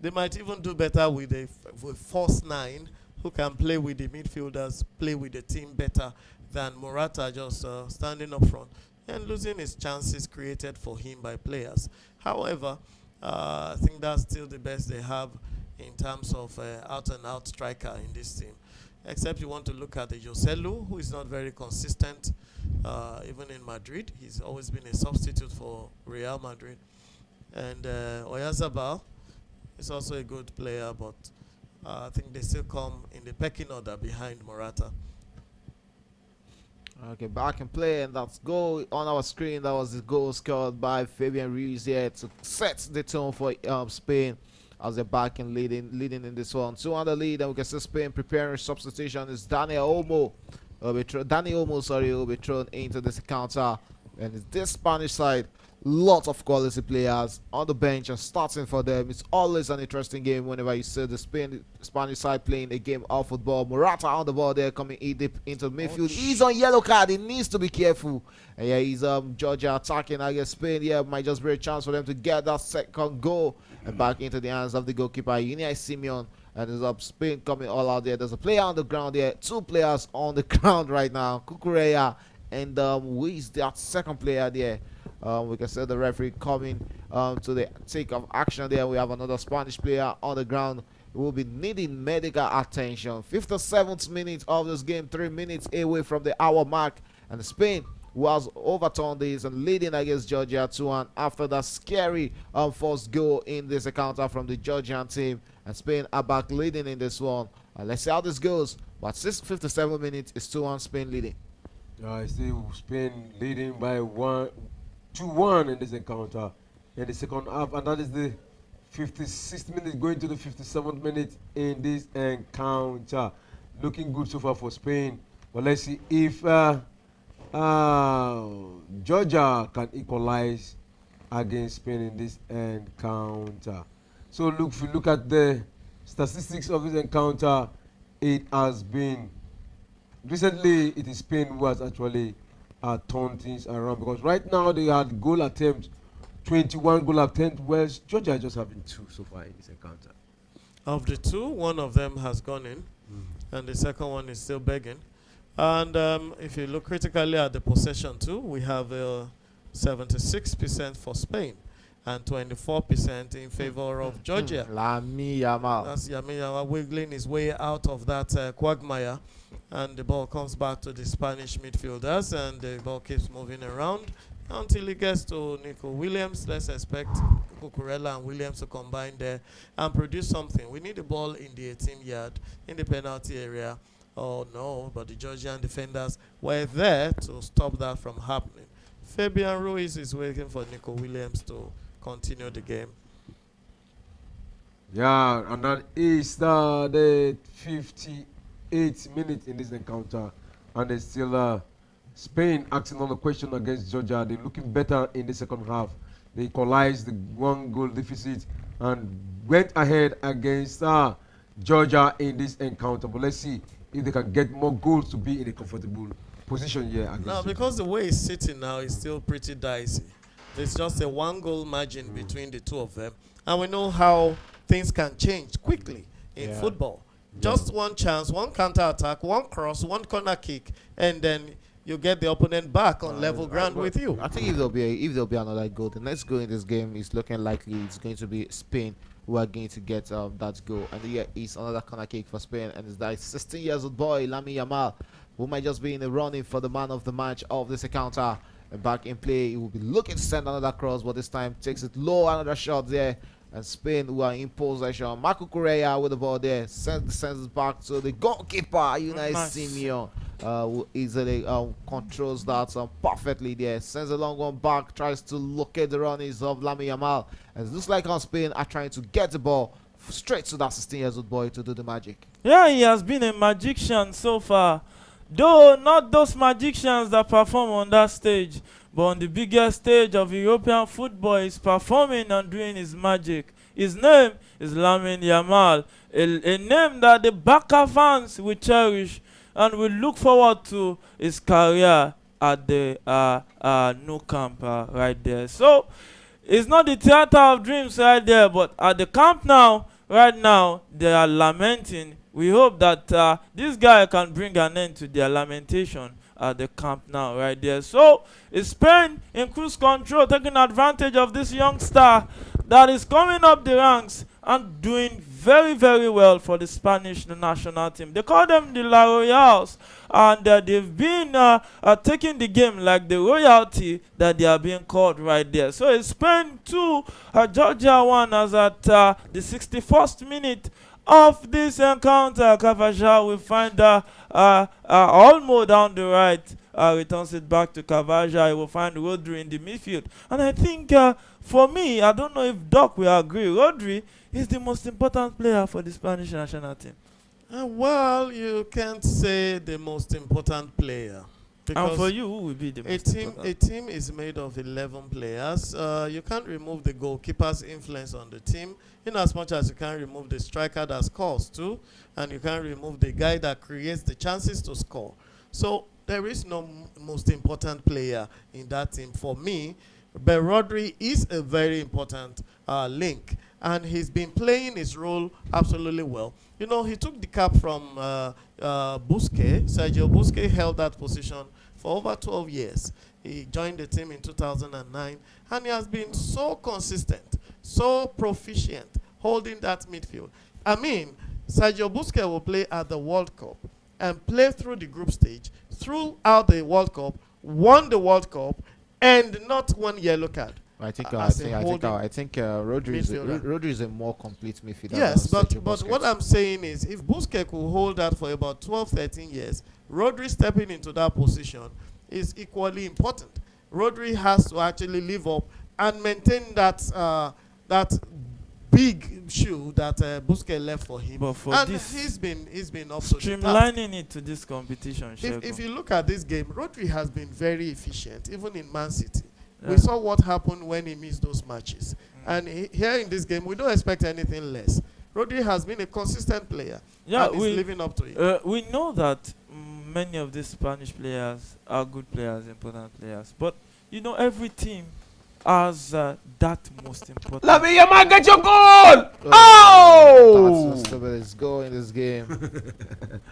They might even do better with a false nine who can play with the midfielders, play with the team better than Morata just standing up front and losing his chances created for him by players. However, I think that's still the best they have in terms of out-and-out striker in this team. Except you want to look at the Joselu, who is not very consistent, even in Madrid. He's always been a substitute for Real Madrid. And Oyarzabal is also a good player, but I think they still come in the pecking order behind Morata. Okay, back and play, and that's goal on our screen. That was the goal scored by Fabian Ruiz here to set the tone for Spain as they're back and leading in this one. 2 on the lead, and we can see Spain preparing substitution. Is Daniel Olmo will be thrown into this counter, and it's this Spanish side. Lots of quality players on the bench and starting for them. It's always an interesting game whenever you see the Spanish side playing a game of football. Morata on the ball there, coming deep into the midfield. He's on yellow card. He needs to be careful. And yeah, he's Georgia attacking. I guess Spain might just be a chance for them to get that second goal and back into the hands of the goalkeeper Unai Simeon. And there's Spain coming all out there. There's a player on the ground there. 2 players on the ground right now. Kukureya and who is that second player there? We can see the referee coming to the take of action there. We have another Spanish player on the ground who will be needing medical attention. 57th minute of this game, 3 minutes away from the hour mark. And Spain was overturned this and leading against Georgia 2-1 after that scary first goal in this encounter from the Georgian team. And Spain are back leading in this one. Let's see how this goes. But 57 minutes is 2-1 Spain leading. I see Spain leading by 2-1 in this encounter in the second half, and that is the 56th minute going to the 57th minute in this encounter. Looking good so far for Spain, but let's see if Georgia can equalize against Spain in this encounter. So if you look at the statistics of this encounter, it has been recently it is Spain who has actually turn things around, because right now they had goal attempts, 21 goal attempts, whereas Georgia is just having 2 so far in this encounter. Of the 2, one of them has gone in, and the second one is still begging. And if you look critically at the possession too, we have 76% for Spain and 24% in favor of Georgia. Lamine Yamal. That's Lamine Yamal wiggling his way out of that quagmire. And the ball comes back to the Spanish midfielders, and the ball keeps moving around until it gets to Nico Williams. Let's expect Cucurella and Williams to combine there and produce something. We need the ball in the 18-yard, in the penalty area. Oh no, but the Georgian defenders were there to stop that from happening. Fabian Ruiz is waiting for Nico Williams to continue the game. Yeah, and that is the 58th minute in this encounter, and there's still Spain asking on the question against Georgia. They're looking better in the second half. They equalized the 1-goal deficit and went ahead against Georgia in this encounter. But let's see if they can get more goals to be in a comfortable position here against now, because the way it's sitting now is still pretty dicey. There's just a 1-goal margin between the 2 of them, and we know how things can change quickly in football. Just one chance, one counter attack, one cross, one corner kick, and then you get the opponent back on level ground with you. I think if there'll be another goal, the next goal in this game is looking likely it's going to be Spain who are going to get that goal. And here is another corner kick for Spain, and it's that 16 years old boy Lamine Yamal who might just be in the running for the man of the match of this encounter. back in play. He will be looking to send another cross, but this time takes it low. Another shot there. And Spain, who are in possession. Marco Correa with the ball there. Sends it back to the goalkeeper, Unai Simeon. Who easily controls that perfectly there. Sends a long one back. Tries to locate the runnings of Lamine Yamal. And it looks like Spain are trying to get the ball straight to that 16-year-old boy to do the magic. Yeah, he has been a magician so far. Though not those magicians that perform on that stage, but on the biggest stage of European football, he's performing and doing his magic. His name is Lamine Yamal, a name that the Barca fans will cherish and will look forward to his career at the Nou Camp right there. So, it's not the theater of dreams right there, but at the camp now, right now, they are lamenting. We hope that this guy can bring an end to their lamentation at the camp now, right there. So, it's Spain in cruise control, taking advantage of this young star that is coming up the ranks and doing very, very well for the Spanish national team. They call them the La Royals, and they've been taking the game like the royalty that they are being called right there. So it's Spain 2, Georgia 1, as at the 61st minute of this encounter. Cavaja will find Olmo down the right. Returns it back to Cavaja. He will find Rodri in the midfield. And I think, for me, I don't know if Doc will agree, Rodri is the most important player for the Spanish national team. Well, you can't say the most important player. And for you, who will be the most important? A team is made of 11 players. You can't remove the goalkeeper's influence on the team, in as much as you can't remove the striker that scores too, and you can't remove the guy that creates the chances to score. So there is no most important player in that team for me, but Rodri is a very important link, and he's been playing his role absolutely well. You know, he took the cap from Busquets. Sergio Busquets held that position for over 12 years. He joined the team in 2009, and he has been so consistent, so proficient, holding that midfield. I mean, Sergio Busquets will play at the World Cup and play through the group stage, throughout the World Cup, won the World Cup, and not one yellow card. I think Rodri is a more complete midfielder. Yes, but what I'm saying is, if Busquets could hold that for about 12, 13 years, Rodri stepping into that position is equally important. Rodri has to actually live up and maintain that big shoe that Busquets left for him. But for and this, he's been up to streamlining it to this competition. If you look at this game, Rodri has been very efficient, even in Man City. Yeah. We saw what happened when he missed those matches. And here in this game, we don't expect anything less. Rodri has been a consistent player. Yeah, and he's living up to it. We know that many of these Spanish players are good players, important players. But, you know, every team has that most important. Lamine Yamal, get your goal! Oh! That's the best goal in this game.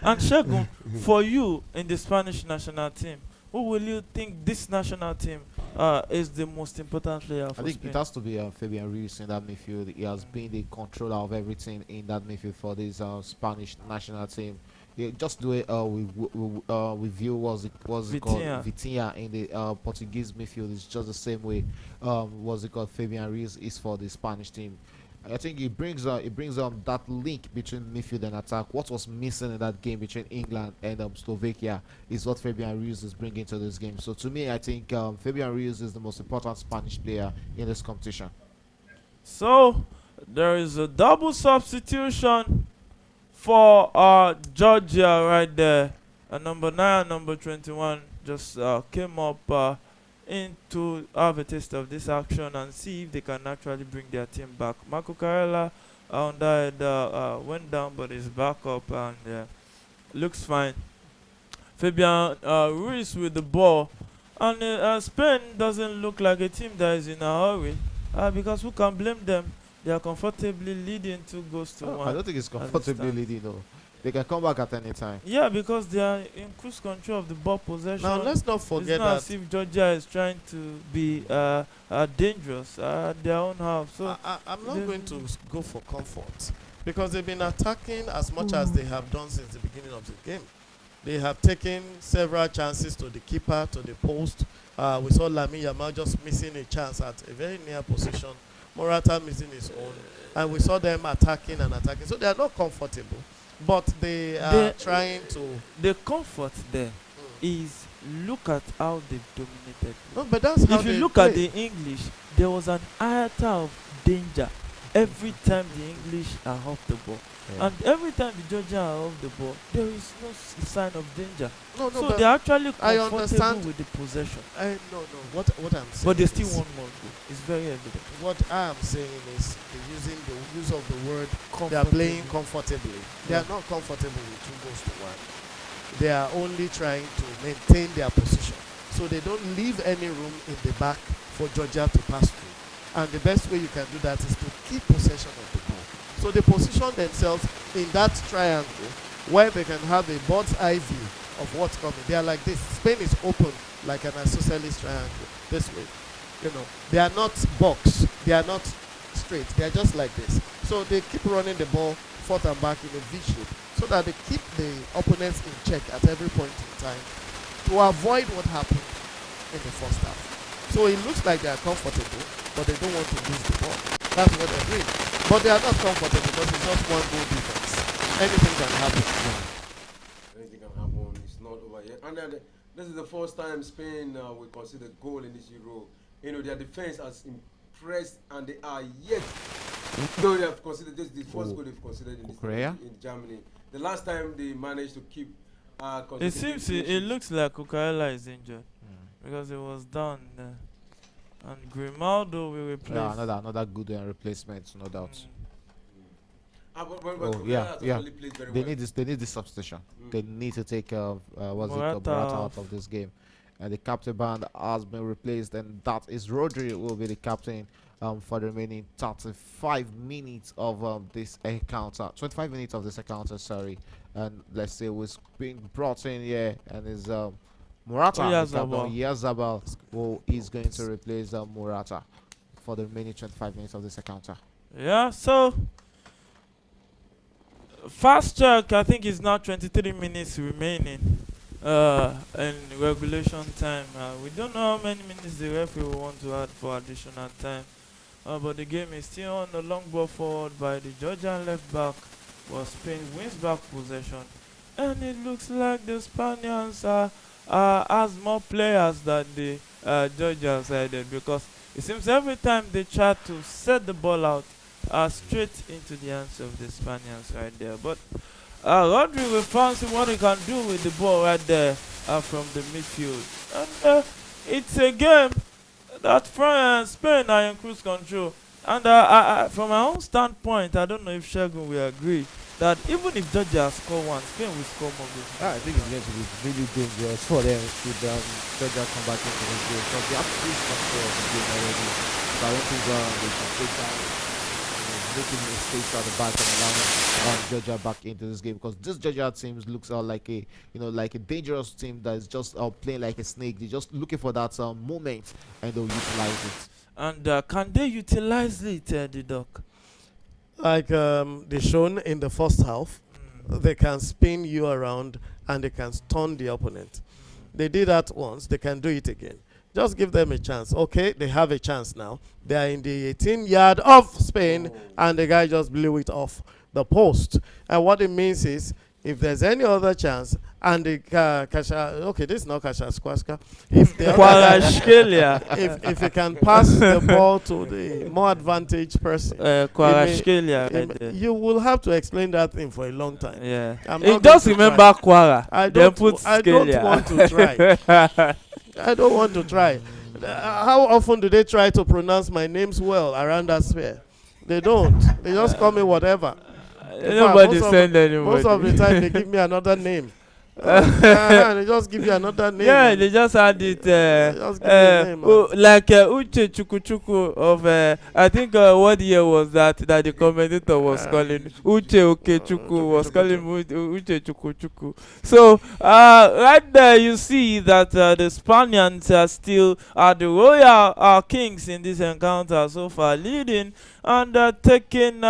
And Shegun, for you in the Spanish national team, who will you think this national team is the most important player for I think Spain? it has to be Fabian Ruiz in that midfield. He has been the controller of everything in that midfield for this Spanish national team. Just do it we view what's it called Vitinha in the Portuguese midfield is just the same way what's it called Fabian Ruiz is for the Spanish team. I think it brings that link between midfield and attack. What was missing in that game between England and Slovakia is what Fabian Ruiz is bringing to this game. So to me, I think Fabian Ruiz is the most important Spanish player in this competition. So there is a double substitution for Georgia right there. Number 9 and number 21 just came up in to have a taste of this action and see if they can actually bring their team back. Marco Carella went down, but is back up and looks fine. Fabian Ruiz with the ball, and Spain doesn't look like a team that is in a hurry because who can blame them? They are comfortably leading 2 goals to 1. I don't think it's comfortably leading though. They can come back at any time. Yeah, because they are in cruise control of the ball possession. Now let's not forget it's not that as if Georgia is trying to be dangerous at their own half. So I'm not going to go for comfort because they've been attacking as much as they have done since the beginning of the game. They have taken several chances to the keeper, to the post. We saw Lamine Yamal just missing a chance at a very near position. Morata missing his own. And we saw them attacking and attacking. So they are not comfortable. But they are trying to... The comfort there is look at how they've dominated. No, but that's how if you they look play. at the English, there was an iota of danger every time the English are off the ball. Yeah. And every time the Georgians are off the ball, there is no sign of danger. No, So but they're actually I comfortable understand. with the possession. No. What I'm saying But they still is, want more goal. It's very evident. what I am saying is using the use of the word they are playing comfortably. They are not comfortable with 2 goals to 1. They are only trying to maintain their position. So they don't leave any room in the back for Georgia to pass through. And the best way you can do that is to keep possession of the ball. So they position themselves in that triangle where they can have a bird's eye view of what's coming. They are like this. Spain is open like an isosceles triangle this way. They are not box. They are not straight. They are just like this. So they keep running the ball forth and back in a V shape so that they keep the opponents in check at every point in time to avoid what happened in the first half. So it looks like they are comfortable, but they don't want to lose the ball. That's what they're doing. But they are not comfortable because it's just 1 goal difference. Anything can happen. Anything can happen. It's not over yet. And then this is the first time Spain will concede a goal in this Euro. Their defense has impressed, and they are yet. Though they have considered this, the first goal they've considered in in Germany. The last time they managed to keep. It looks like Cucurella is injured because it was down there. And Grimaldo will replace. Yeah, another good replacement, no doubt. Yeah. They need this substitution. They need to take Morata out of this game, and the captain band has been replaced, and that is Rodri will be the captain for the remaining 35 minutes of this encounter. 25 minutes of this encounter, sorry. And let's say was being brought in here, and is Morata, Yazabal, who is going to replace Morata for the remaining 25 minutes of this encounter. Yeah, so fast check, I think it's now 23 minutes remaining in regulation time. We don't know how many minutes the referee will want to add for additional time, but the game is still on the long ball forward by the Georgian left back, but Spain wins back possession, and it looks like the Spaniards has more players than the Georgians headed, because it seems every time they try to set the ball out straight into the hands of the Spaniards right there. But Rodri will fancy what he can do with the ball right there from the midfield. And it's a game that Spain are in cruise control. And from my own standpoint, I don't know if Shegun will agree that even if Georgia score one, Spain will score more goals. I think it's going to be really dangerous for them should Georgia come back into this game, because they have cruise control of the game already. So I don't think they can take down making mistakes at the back and allowing Georgia back into this game, because this Georgia team looks like a like a dangerous team that is just playing like a snake. They're just looking for that moment, and they'll utilize it. And can they utilize it, the Doc? Like they shown in the first half, they can spin you around and they can stun the opponent. They did that once, they can do it again. Just give them a chance. Okay, they have a chance now. They are in the 18-yard of Spain, and the guy just blew it off the post. And what it means is, if there's any other chance, and the okay, this is not Kasha if the if you can pass the ball to the more advantaged person, you will have to explain that thing for a long time. Yeah, it does remember Quara. I don't want to try. I don't want to try. How often do they try to pronounce my names well around that sphere? They don't. They just call me whatever. Nobody send anybody. Most of the time they give me another name. They just give you another name. Yeah, they just had it like Uche Chukuchuku of I think what year was that the commentator was calling Uche Okechuku was calling Uche Chukuchuku. So right there you see that the Spaniards are still the royal kings in this encounter so far, leading and taking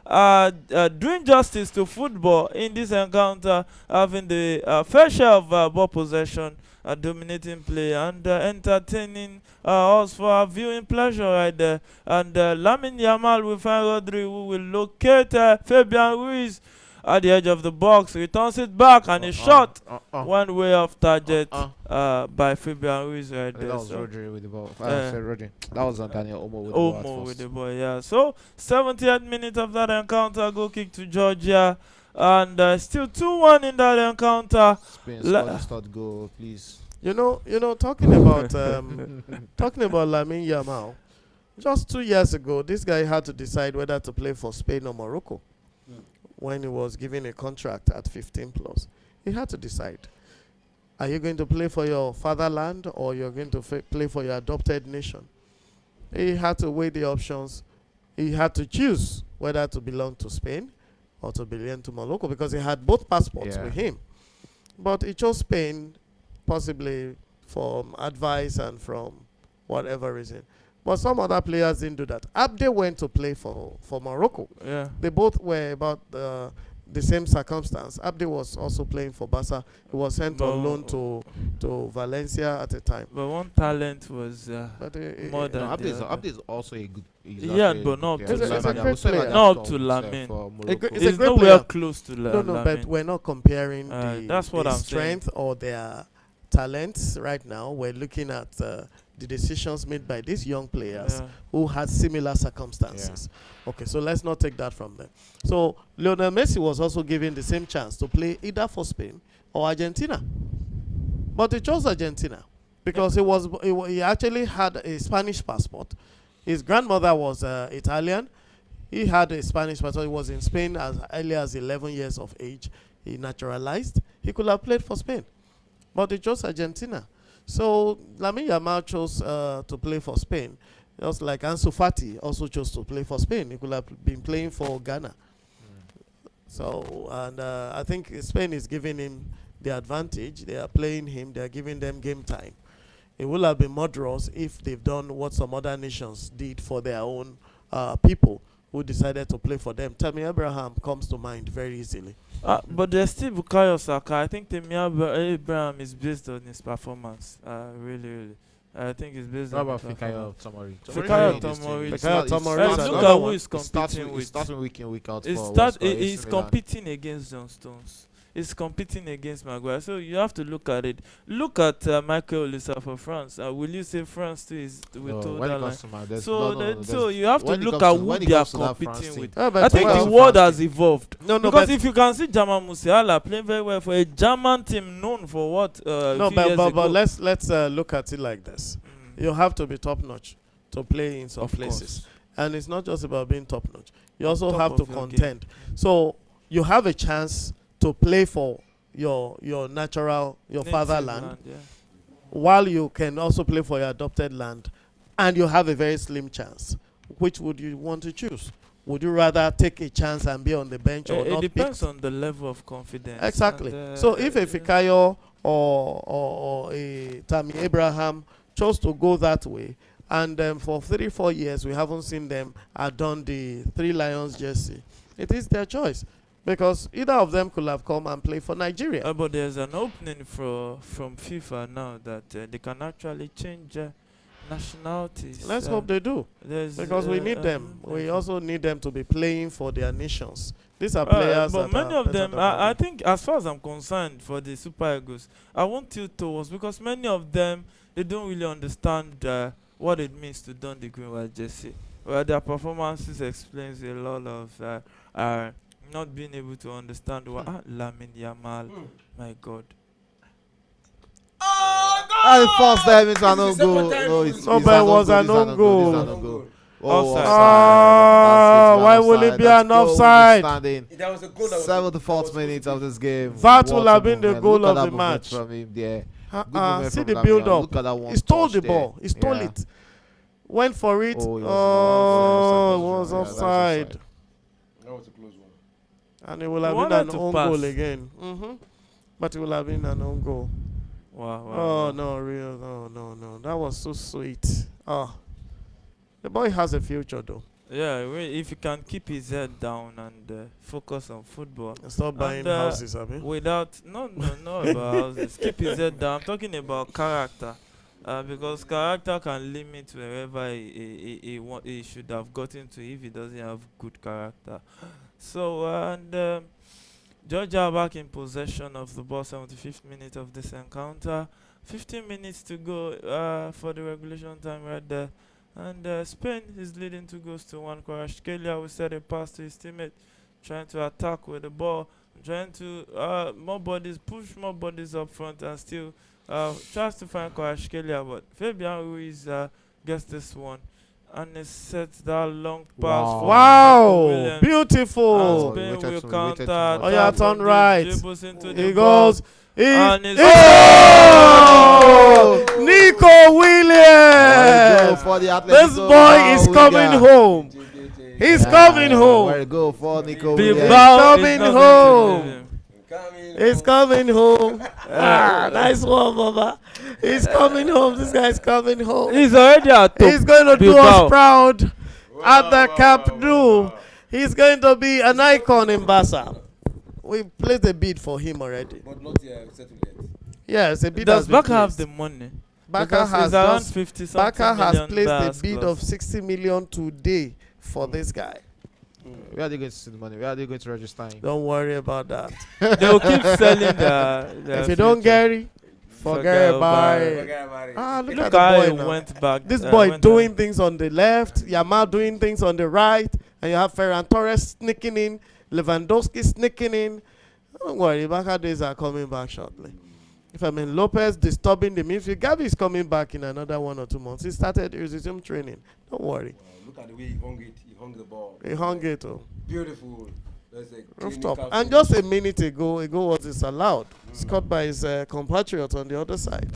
doing justice to football in this encounter, having the fair share of ball possession, dominating play, and entertaining us for our viewing pleasure right there. And Lamine Yamal will find Rodri, who will locate Fabian Ruiz at the edge of the box, returns it back, and a shot one way off target by Fabian Ruiz right there. That was So, Rodri with the ball. Rodri. That was Daniel Omo with the ball. Omo with the ball, yeah. So 70th minute of that encounter, goal kick to Georgia, and still 2-1 in that encounter. Spain scored the third goal, please. You know, talking about talking about Lamine Yamal, just 2 years ago, this guy had to decide whether to play for Spain or Morocco. When he was given a contract at 15 plus, he had to decide: are you going to play for your fatherland or you're going to play for your adopted nation? He had to weigh the options. He had to choose whether to belong to Spain or to belong to Morocco, because he had both passports with him. But he chose Spain, possibly from advice and from whatever reason. But some other players didn't do that. Abde went to play for Morocco. Yeah. They both were about the same circumstance. Abde was also playing for Barca. He was sent on loan to Valencia at the time. But one talent was more than Abde is also a good. Yeah, but not He's a great player. Not up to Lamine. He's nowhere player. close to No, Lamine. but we're not comparing that's what the I'm strength saying. or their talents right now. We're looking at the decisions made by these young players who had similar circumstances. Okay, so let's not take that from them. So Lionel Messi was also given the same chance to play either for Spain or Argentina, but he chose Argentina because he actually had a Spanish passport. His grandmother was Italian. He had a Spanish passport. He was in Spain as early as 11 years of age. He naturalized. He could have played for Spain, but he chose Argentina. So Lamine Yamal chose to play for Spain. Just like Ansu Fati also chose to play for Spain. He could have been playing for Ghana. So, and I think Spain is giving him the advantage. They are playing him. They are giving them game time. It will have been murderous if they've done what some other nations did for their own people who decided to play for them. Tammy Abraham comes to mind very easily. But there's still Bukayo Saka. I think Tammy Abraham is based on his performance. Really. I think it's based on his Fikayo performance. Tomori? Fikayo Tomori. Fikayo Tomori. Look at who he's competing with. He's starting week in, week out. He's competing against John Stones. He's competing against Maguire. So you have to look at it. Look at Michael Olisa for France. Will you say France too is with that line? So you have to look at who they are competing with. Yeah, I think the world has evolved. Because if you can see Jamal Musiala playing very well for a German team known for what? But let's look at it like this. You have to be top notch to play in some places, and it's not just about being top notch. You also have to contend. So you have a chance to play for your fatherland, while you can also play for your adopted land, and you have a very slim chance. Which would you want to choose? Would you rather take a chance and be on the bench or not? It depends on the level of confidence. Exactly. So if a Fikayo or a Tammy Abraham chose to go that way, and for 3-4 years we haven't seen them adorn the Three Lions jersey, it is their choice. Because either of them could have come and played for Nigeria. But there's an opening from FIFA now that they can actually change nationalities. Let's hope they do. Because we need them. We also need them to be playing for their nations. These are players but many of them, I think, as far as I'm concerned, for the Super Eagles, I want you towards, because many of them, they don't really understand what it means to don the green white jersey. Well, their performances explains a lot of not being able to understand what Lamine Yamal, my God. The first time it's an own goal. No, it was an own goal. Offside. Why will it be an offside? That was a goal. 74th minute of this game. That will have been the goal of the match. From him there. See the build-up. He stole the ball. He stole it. Went for it. It was offside. That was a close one. And it will have been an own goal again. But it will have been an own goal. Wow. No. That was so sweet. The boy has a future, though. Yeah, if he can keep his head down and focus on football. Stop buying And houses, I mean. without no about houses. Keep his head down. I'm talking about character. Because character can limit wherever he should have gotten to if he doesn't have good character. So and Georgia back in possession of the ball, 75th minute of this encounter. 15 minutes to go for the regulation time right there. And Spain is leading 2-1. Kvaratskhelia will set a pass to his teammate, trying to attack with the ball, trying to push more bodies up front, and still tries to find Kvaratskhelia, but Fabian Ruiz gets this one. And it sets that long pass. Wow. For Wow, Williams. beautiful. And Spain waited will to- counter. waited to- Oh, yeah, attack turn from right. the dribbles into He the goes. box. And He, it's oh! Nico Go Williams. for the This Atletico boy is Bilbao coming winger. home. He's coming home. Where to go for Nico Bilbao Williams. is coming not home. going to leave him. He's coming home. Nice one, Baba. He's coming home. This guy's coming home. He's already at top. He's going to do Bilbao. us proud at the Camp Nou. He's going to be an icon in Barca. We placed a bid for him already. But not settled yet. Yes, a bid Does has been Barca have placed. the money? Barca Because has it's around just 50 something Barca has million placed a dollars bid plus. of 60 million today for this guy. Where are they going to see the money? Where are they going to register him? Don't worry about that. They'll keep selling their If you don't future. get it, forget about it. it. Forget about it. Ah, look Look at the how boy he now. went back. This boy went doing things on the left, Yamal doing things on the right, and you have Ferran Torres sneaking in, Lewandowski sneaking in. Don't worry, Barca days are coming back shortly. If I mean Lopez disturbing the midfield, Gavi is coming back in another 1 or 2 months. He started resume training. Don't worry. Look at the way he hung it. He hung the ball. He hung it. Oh. Beautiful. That's a Rooftop. clinical And just a minute ago was disallowed. Scored by his compatriot on the other side.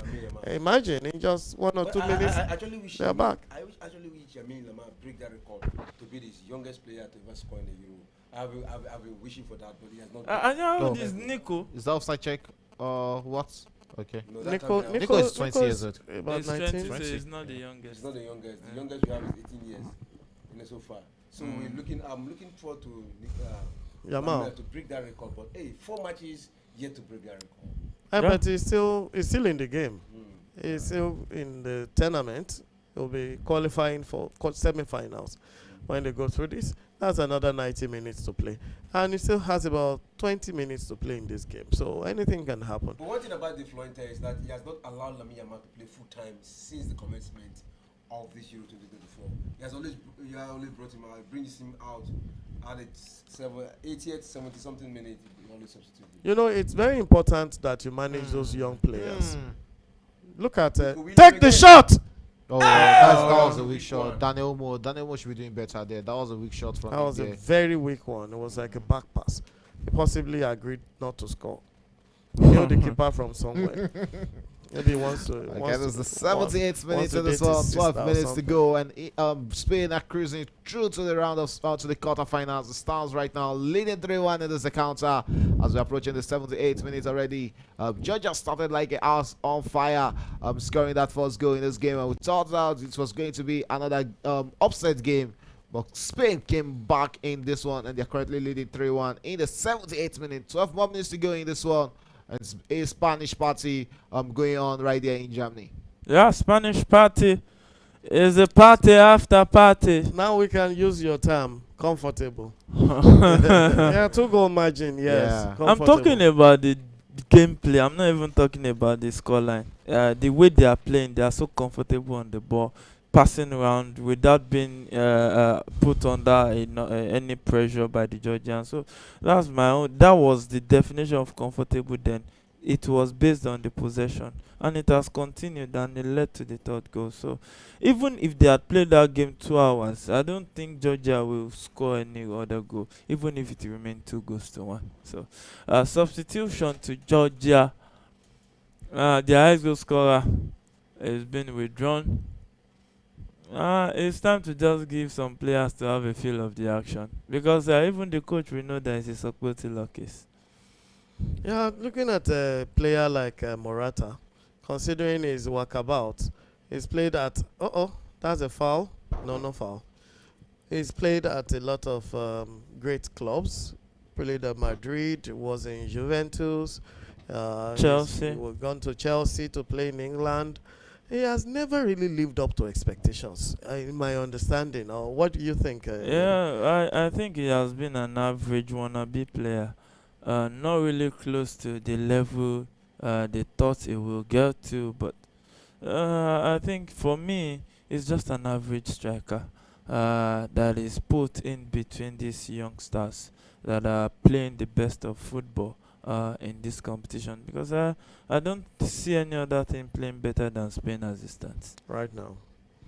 Imagine in just 1 or 2 minutes, I actually wish they're back. actually wish Yamin Lamar break that record to be the youngest player to ever score in the Euro. I've been wishing for that, but he has not. I know Oh. this Nico. Is that offside check? What? Okay. No, that Nico, time, Nico is 20 years old. About He's 19. 20, so 20. he's not the It's youngest. not the youngest. The youngest we have is 18 years. So far. So I'm looking forward to Yamal. to break that record. But hey, 4 matches yet to break that record. But he's still in the game. He's still in the tournament. He'll be qualifying for semi-finals when they go through this. That's another 90 minutes to play. And he still has about 20 minutes to play in this game. So anything can happen. But one thing about the Florenta is that he has not allowed Lamine Yamal to play full time since the commencement of this Euro 2024. He has always brought him out, brings him out at the 80th, 70 something minute. He always substitute him. You know, it's very important that you manage those young players. Look at Nico Williams take the again. shot. Oh, that was a weak weak shot. one. Daniel Mo should be doing better there. That was a weak shot from That was a India. very weak one. It was like a back pass. He possibly agreed not to score. He knew the keeper from somewhere. Maybe he wants to. Okay, this is the 78th minute to of this date his one. sister 12 or minutes to something. go, and Spain are cruising through to the round of to the quarterfinals. The Stars right now leading 3-1 in this encounter as we're approaching the 78th minute already. Georgia started like a house on fire, scoring that first goal in this game, and we thought that it was going to be another upset game. But Spain came back in this one, and they're currently leading 3-1 in the 78th minute. 12 more minutes to go in this one. And it's a Spanish party going on right there in Germany. Yeah, Spanish party is a party after party. Now we can use your term. Comfortable. Yeah, 2-goal margin. Yes. Yeah. I'm talking about the gameplay. I'm not even talking about the scoreline. The way they are playing, they are so comfortable on the ball, passing around without being put under any pressure by the Georgians. So that's my own. That was the definition of comfortable then. It was based on the possession, and it has continued, and it led to the third goal. So even if they had played that game 2 hours, I don't think Georgia will score any other goal, even if it remained 2-1. So substitution to Georgia. The highest goal scorer has been withdrawn. It's time to just give some players to have a feel of the action, because even the coach will know that it's a Sokoti case. Yeah, looking at a player like Morata, considering his walkabout, he's played at. That's a foul. No foul. He's played at a lot of great clubs. Played at Madrid, was in Juventus. Chelsea. He's gone to Chelsea to play in England. He has never really lived up to expectations, in my understanding. Or what do you think? Yeah, I think he has been an average wannabe player. Not really close to the level they thought he will get to, but I think for me, he's just an average striker that is put in between these youngsters that are playing the best of football in this competition, because I don't see any other team playing better than Spain as it stands. Right now.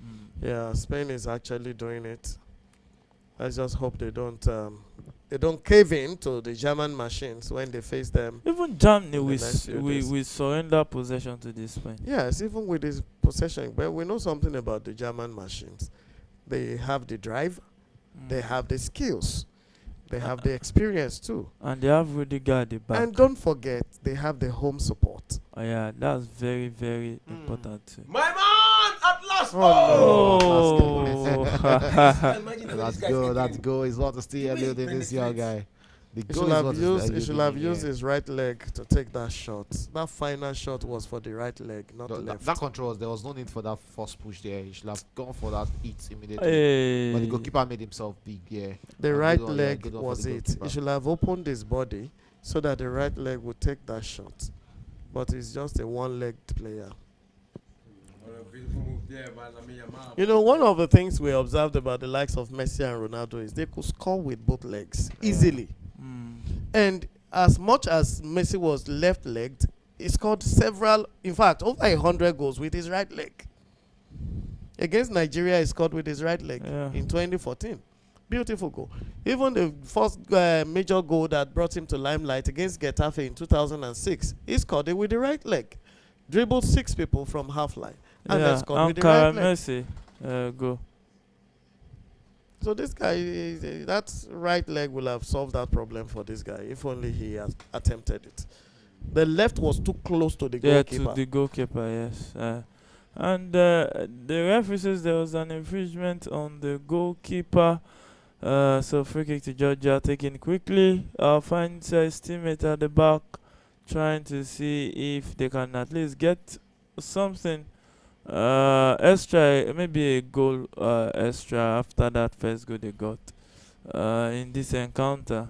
Mm. Yeah, Spain is actually doing it. I just hope they don't cave in to the German machines when they face them. Even Germany, in the we, next few days. we surrender possession to this Spain. Yes, even with this possession, but we know something about the German machines. They have the drive, they have the skills, they have the experience too. And they have Rudiger at the back. And don't forget, they have the home support. Oh, yeah, that's very, very important too. My man, at last. Oh, That's good. That's good. He's not to stay earlier than this young guy. The He goal should is have what is used, the he should earlier have than used here. his right leg to take that shot. That final shot was for the right leg, not the That, left. that controls. There was no need for that first push there. He should have gone for that hit immediately. But the hey. goalkeeper made himself big. Yeah. The And right good one, yeah, leg good one for was the it. goalkeeper. He should have opened his body so that the right leg would take that shot. But he's just a one-legged player. You know, one of the things we observed about the likes of Messi and Ronaldo is they could score with both legs easily. Mm. And as much as Messi was left-legged, he scored several, in fact, over 100 goals with his right leg. Against Nigeria, he scored with his right leg in 2014. Beautiful goal. Even the first major goal that brought him to limelight against Getafe in 2006, he scored it with the right leg. Dribbled 6 people from half line. And then scored with the right leg. Messi, go. So this guy, that right leg will have solved that problem for this guy if only he has attempted it. The left was too close to the goalkeeper. To the goalkeeper, yes. And the referee says there was an infringement on the goalkeeper. So free kick to Georgia taken quickly. Finds his teammate at the back, trying to see if they can at least get something extra, maybe a goal extra after that first goal they got in this encounter.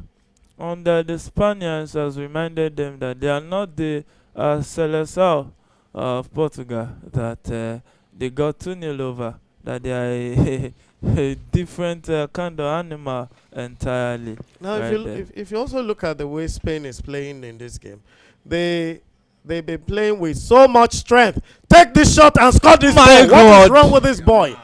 And the Spaniards has reminded them that they are not the Seleção of Portugal, that they got 2-0 over, that they are a different kind of animal entirely. Now, right if you also look at the way Spain is playing in this game, they've been playing with so much strength. Take this shot and score this ball. What is wrong with this boy?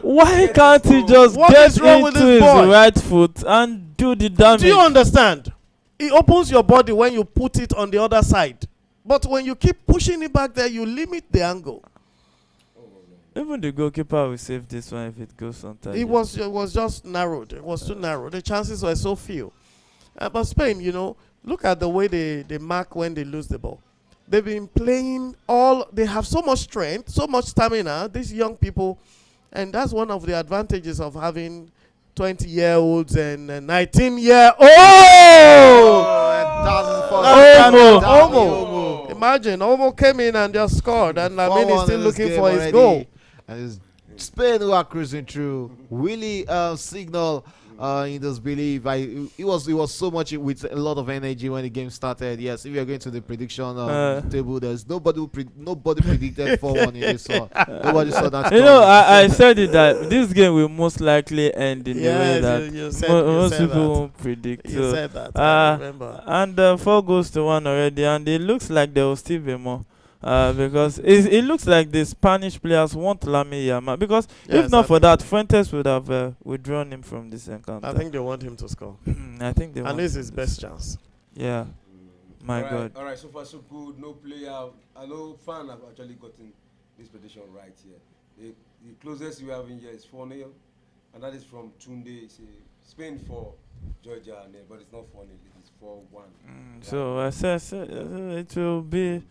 Why can't he just get into his right foot and do the damage? Do you understand? It opens your body when you put it on the other side. But when you keep pushing it back there, you limit the angle. Even the goalkeeper will save this one if it goes on target. It was just narrowed. It was too narrow. The chances were so few. But Spain, you know, look at the way they mark when they lose the ball. They've been playing they have so much strength, so much stamina, these young people. And that's one of the advantages of having 20-year-olds and 19-year-olds. Omo. Imagine, Omo came in and just scored. And Lamine is still looking for his goal. And it's Spain who are cruising through. Really signal in this belief. It was so much with a lot of energy when the game started. Yes, if you're going to the prediction table, there's nobody predicted 4-1 in this one. Nobody saw that. You know, I said it that this game will most likely end in the way that most people won't predict. You said that. I remember. And 4 goes to 1 already, and it looks like there will still be more. Because it looks like the Spanish players want Lamine Yamal, because if not for that, Fuentes would have withdrawn him from this encounter. I think they want him to score. I think they want. And this is his best chance. Yeah. My God. All right, so far so good. No player. I know fan have actually gotten this prediction right here. The closest we have in here is 4-0, and that is from Tunde. Spain 4, Georgia, but it's not 4-0. It's 4-1. So I said it will be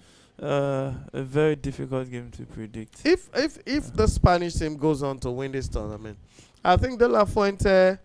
a very difficult game to predict. If the Spanish team goes on to win this tournament, I think De La Fuente,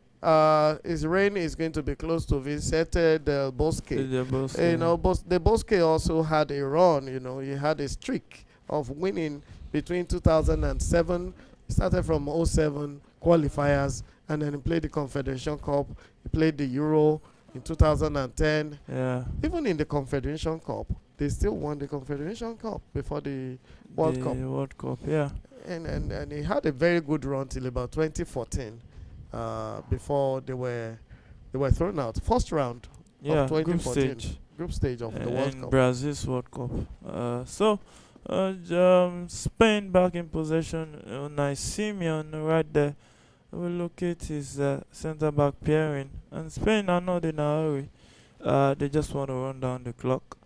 his reign is going to be close to Vicente Del Bosque. You know, the Bosque also had a run. You know, he had a streak of winning between 2007. He started from '07 qualifiers, and then he played the Confederation Cup. He played the Euro in 2010. Yeah. Even in the Confederation Cup, they still won the Confederation Cup before the World Cup. World Cup, yeah. And he had a very good run till about 2014, before they were thrown out. First round of 2014. Group stage of the World Cup. Brazil's World Cup. Spain back in possession. Nice Simeon right there. We look at his centre back pairing, and Spain are not in a hurry. They just want to run down the clock.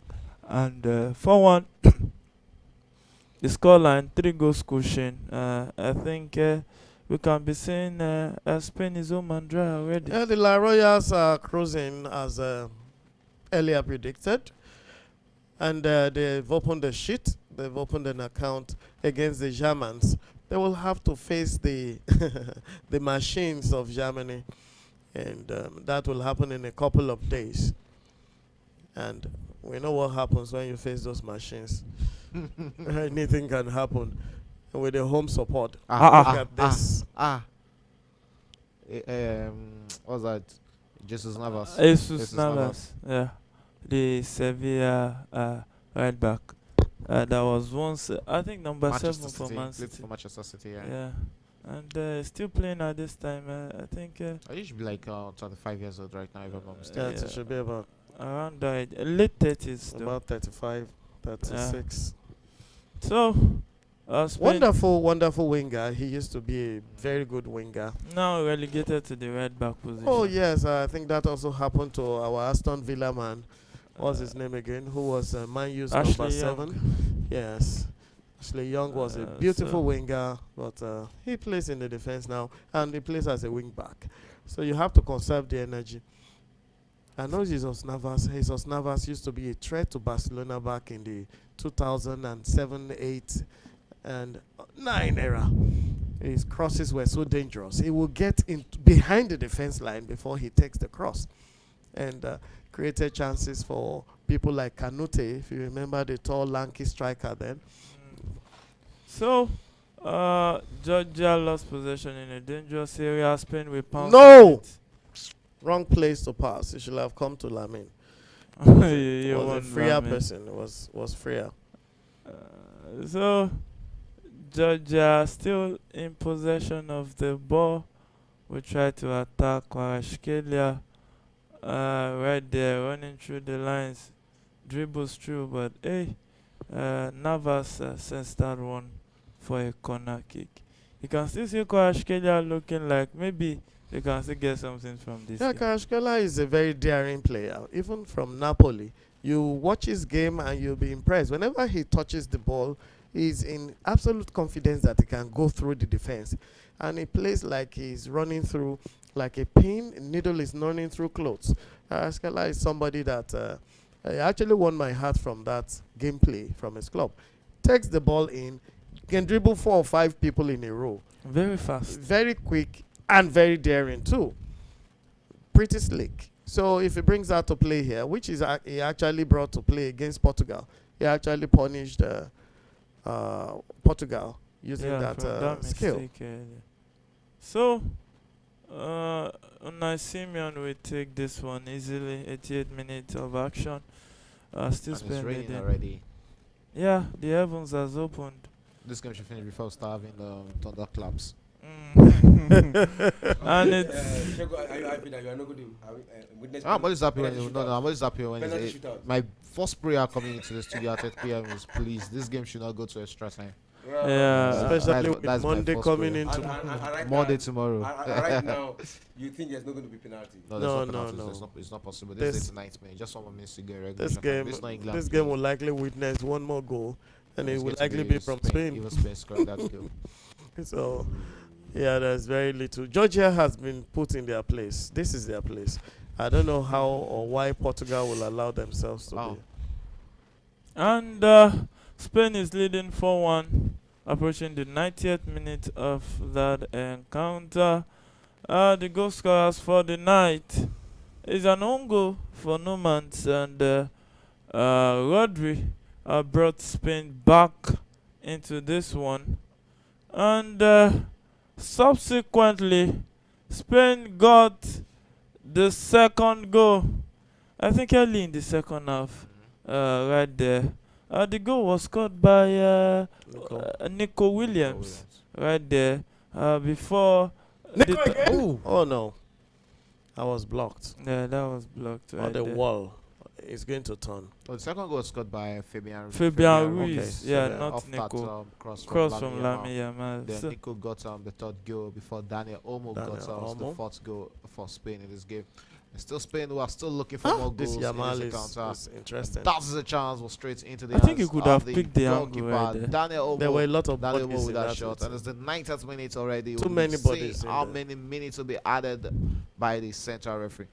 And 4-1. The scoreline, 3 goals cushion. I think we can be saying Spain is home and dry already. Yeah, the La Royals are cruising as earlier predicted. And they've opened a sheet. They've opened an account against the Germans. They will have to face the the machines of Germany. And that will happen in a couple of days. And we know what happens when you face those machines. Anything can happen with the home support. Look at this. What's that? Jesus Navas. Jesus Navas. Yeah. The Sevilla right back. That was once, I think, number Manchester 7 for City. Man Played City. for Manchester City, yeah. Yeah. And still playing at this time. I think He should be like 25 years old right now, if I'm not mistaken. Yeah, it should be about around that late 30s. Though. about 35, 36. So, Spain Wonderful winger. He used to be a very good winger. now relegated to the right back position. Oh yes, I think that also happened to our Aston Villa man. What's his name again? Who was Man U's number Ashley 7? Yes. Ashley Young was a beautiful winger, but he plays in the defense now, and he plays as a wing back. So you have to conserve the energy. I know Jesus Navas used to be a threat to Barcelona back in the 2007, 8, and 9 era. His crosses were so dangerous. He will get in behind the defense line before he takes the cross, and created chances for people like Canute, if you remember the tall, lanky striker then. So, Georgia lost possession in a dangerous area. Spain will pounce. No! Wrong place to pass. He should have come to Lamin. He was a won freer Lamin. person. Was freer. So, Georgia still in possession of the ball. We try to attack Kvaratskhelia. Right there, running through the lines, dribbles through, but hey, Navas sends that one for a corner kick. You can still see Kvaratskhelia looking like maybe they can still get something from this. Yeah, game. Kvaratskhelia is a very daring player, even from Napoli. You watch his game and you'll be impressed. Whenever he touches the ball, he's in absolute confidence that he can go through the defense. And he plays like he's running through, like a pin needle is running through clothes. Kvaratskhelia is somebody that I actually won my heart from that gameplay from his club. Takes the ball in, can dribble 4 or 5 people in a row. Very fast. Very quick and very daring too. Pretty slick. So if he brings that to play here, which is he actually brought to play against Portugal, he actually punished Portugal using that skill. So, Unai Simeon will take this one easily. 88 minutes of action. Still And it's raining spending. already. Yeah, the heavens has opened. This game should finish before we start having thunderclaps. And it's Are you happy that you are not going to witness? I'm always happy when penalty no, shootout? I'm always happy when Penalty it's shootout. my first prayer coming into the studio at 8 p.m. is please this game should not go to extra time. yeah. Especially with that's my Monday first coming prayer. into right Monday now, tomorrow. right now, you think there's not going to be penalty? No, No, there's no, penalties. no. It's not possible. This This- is 9th minute. Just 1 more minute to go in this regulation. game. This is not England. This game will likely witness one more goal, and it It's will going to likely be from Spain. Even Spain scored that goal. So, yeah, there's very little. Georgia has been put in their place. This is their place. I don't know how or why Portugal will allow themselves to Wow. be. And Spain is leading 4-1, approaching the 90th minute of that encounter. The goal scorers for the night is an own goal for Numans, and Rodri brought Spain back into this one. And subsequently, Spain got the second goal, I think early in the second half, right there. The goal was scored by Nico Williams, right there, before... Oh no, I was blocked. Yeah, that was blocked right On the there. wall. It's going to turn. Oh, the second goal was scored by Fabian Ruiz, okay, yeah, so not off Nico. that cross From Lamine Lamine Yamal. Yamal. Then So, Nico got the third goal before Daniel Olmo got the Olmo. fourth goal for Spain in this game. And still Spain who are still looking for more This goals Yamal in this encounter. is interesting. That's the chance was straight into the I think hands he could of have picked the angle goalkeeper, right there. Daniel Olmo. There were a lot of Daniel bodies Olmo with in that that shot. And it's the 90th minute already. Too We'll many see bodies in how there. many minutes will be added by the central referee.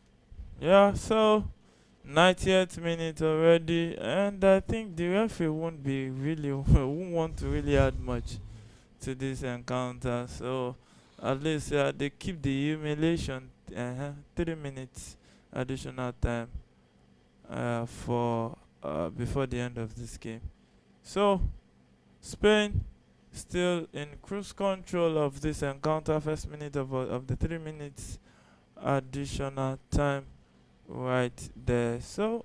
yeah, so 90th minute already, and I think the referee won't want to really add much to this encounter. So at least they keep the humiliation 3 minutes additional time for before the end of this game. So Spain still in cruise control of this encounter. First minute of the 3 minutes additional time right there. So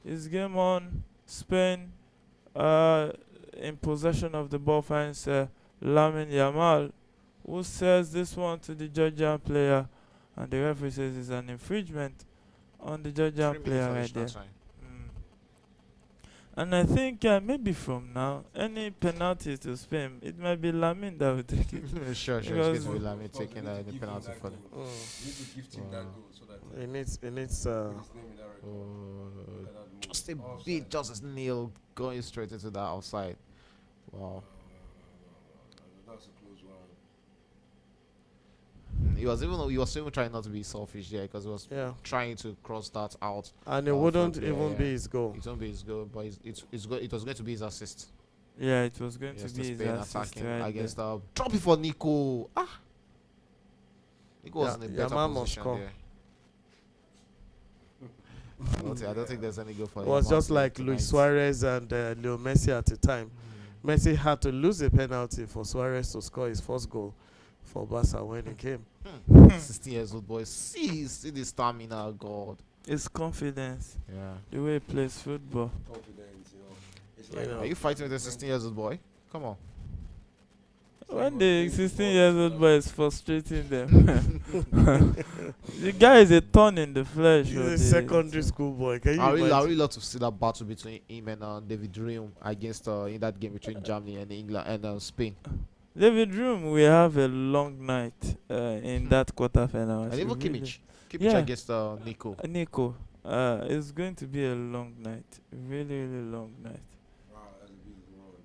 it's game on. Spain in possession of the ball finds Lamine Yamal, who says this one to the Georgian player, and the referee says it's an infringement on the Georgian 3 minutes player right additional there. time. And I think maybe from now, any penalties to Spain, it might be Lamine that will take it. Sure. It's Because- going to be Lamine taking the penalty for them. You need to gift him that goal so that It needs his name in that record. Just a bit, just as Neil going straight into that outside. Wow. That's a close one. He was even trying not to be selfish there because he was trying to cross that out. And it from wouldn't there, even be his goal. It won't be his goal, but it was going to be his assist. Yeah, it was going Yes, to be his Spain assist attacking right against drop it for Nico. Nico was in a better Yamal must position score. there. I don't think there's any goal for It was Yamal just like tonight. Luis Suarez and Leo Messi at the time. Messi had to lose a penalty for Suarez to score his first goal for Barca when he came. 16 years old boy. See the stamina, God. It's confidence, Yeah. the way he plays football. Confidence, you know. It's You like know. Are you fighting with a 16 years old boy? Come on. When the 16 years old boy is frustrating them, the guy is a thorn in the flesh. He's oh, a secondary school boy. Can you I really imagine? love to see that battle between him and David Reum against in that game between Germany and England and Spain. David Room, we have a long night in that quarterfinal. And even Really- Kimmich Yeah. against Nico. Nico, it's going to be a long night, really long night. wow, that's a beautiful one.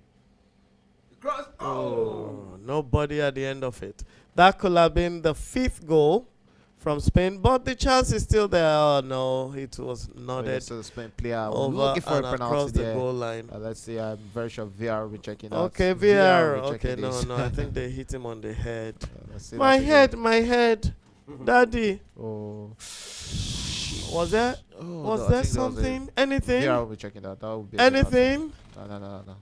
The cross. Oh, nobody at the end of it. That could have been the 5th goal from Spain, but the chance is still there. Oh no, it was nodded So the Spain player over looking for a and penalty across the there. goal line. Let's see. I'm very sure VR will be checking that. Okay, will VR. be Okay, checking no, this. no. I think they hit him on the head. Let's see My that head, again. my head. Daddy, Oh. was there Oh, was no, I there think was a- something? Anything? VR will be checking that. That would be a penalty. Anything? No.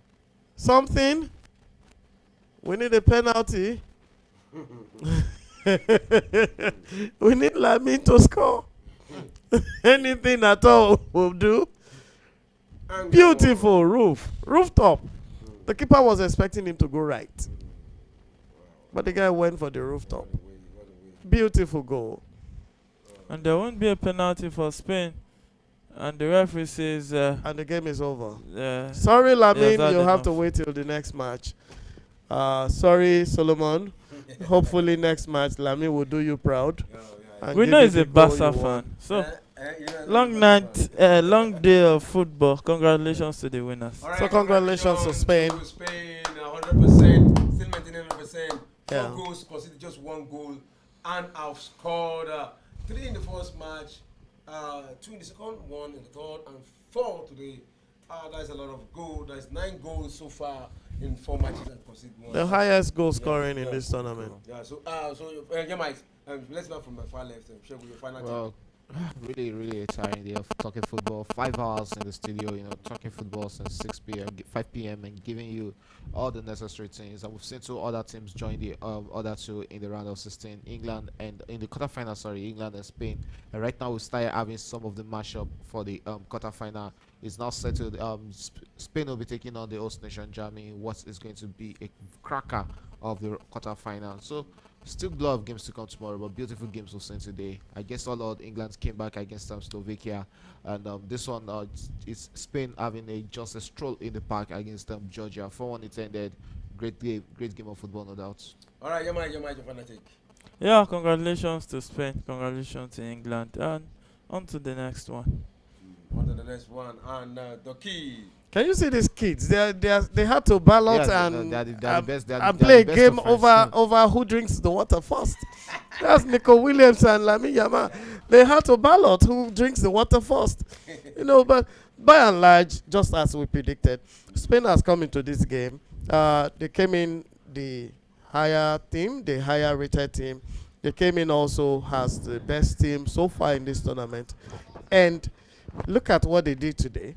Something? We need a penalty. We need Lamine to score. Anything at all will do. And Beautiful rooftop. The keeper was expecting him to go right, but the guy went for the rooftop. What a way. Beautiful goal. And there won't be a penalty for Spain. And the referee says, And the game is over. uh, Sorry, Lamine, that's you'll have enough. to wait till the next match. Sorry, Solomon. Hopefully next match, Lamine will do you proud. and we give know you he's the a goal Barca you fan. want. So, You know, long night, long day of football. Congratulations to the winners. All right, So congratulations to Spain. To Spain, 100%, still maintaining 100%. Yeah. 4 goals, conceded just 1 goal, and I've scored 3 in the first match, 2 in the second, 1 in the third, and 4 today. That's a lot of goals. That's 9 goals so far in 4 matches and concede 1. The highest goal scoring in this tournament. Yeah, so Mike, let's start from the far left. Share with your final Well, really tiring day of talking football. 5 hours in the studio, talking football since 6 p.m., 5 p.m., and giving you all the necessary things. And we've seen 2 other teams join the other 2 in the round of 16, England and in the quarterfinal. Sorry, England and Spain. And right now we started having some of the matchup for the quarterfinal. It's now settled. Spain will be taking on the host nation Germany. What is going to be a cracker of the quarterfinal? So. Still a lot of games to come tomorrow, but beautiful games we've seen today. I guess all of England came back against Slovakia, and this one is Spain having just a stroll in the park against Georgia. 4-1 it ended. Great game of football, no doubt. All right, your final take. Yeah, congratulations to Spain, congratulations to England, and on to the next one. On to the next one, and Doki. Can you see these kids? They had to ballot and play a game over who drinks the water first. That's Nico Williams and Lami Yama. They had to ballot who drinks the water first. But by and large, just as we predicted, Spain has come into this game. They came in the higher team, the higher rated team. They came in also as the best team so far in this tournament. And look at what they did today.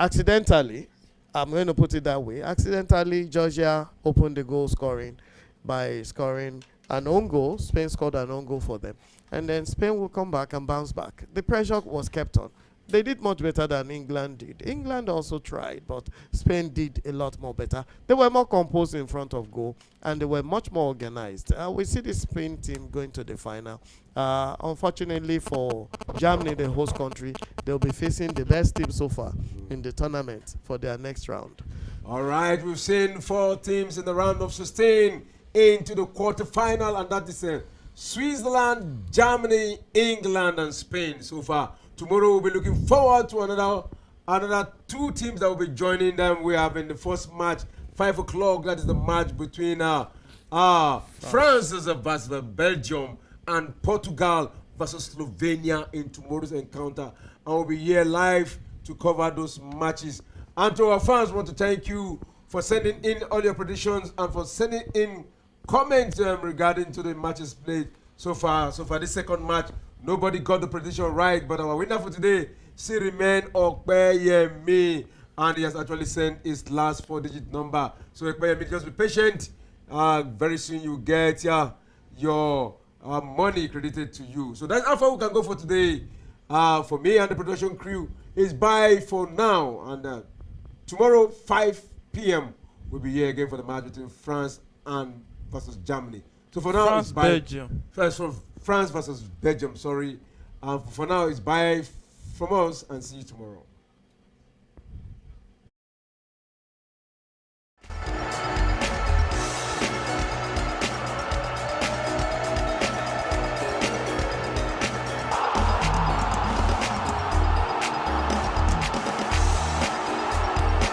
Accidentally, I'm going to put it that way, accidentally Georgia opened the goal scoring by scoring an own goal. Spain scored an own goal for them. And then Spain will come back and bounce back. The pressure was kept on. They did much better than England did. England also tried, but Spain did a lot more better. They were more composed in front of goal, and they were much more organized. We see the Spain team going to the final. Unfortunately for Germany, the host country, they'll be facing the best team so far in the tournament for their next round. All right, we've seen 4 teams in the round of 16 into the quarterfinal, and that is Switzerland, Germany, England, and Spain so far. Tomorrow we'll be looking forward to another 2 teams that will be joining them. We have in the first match, 5 o'clock, that is the match between France versus Belgium and Portugal versus Slovenia in tomorrow's encounter. And we'll be here live to cover those matches. And to our fans, we want to thank you for sending in all your predictions and for sending in comments regarding to the matches played so far. So for this second match, nobody got the prediction right, but our winner for today still remain Okpeyemi, and he has actually sent his last 4-digit number. So Okpeyemi, just be patient. Very soon you get your money credited to you. So that's how far we can go for today. For me and the production crew, is bye for now. And tomorrow, 5 p.m., we'll be here again for the match between France and versus Germany. So for now, it's bye. Belgium. France versus Belgium, sorry. For now, it's bye from us, and see you tomorrow.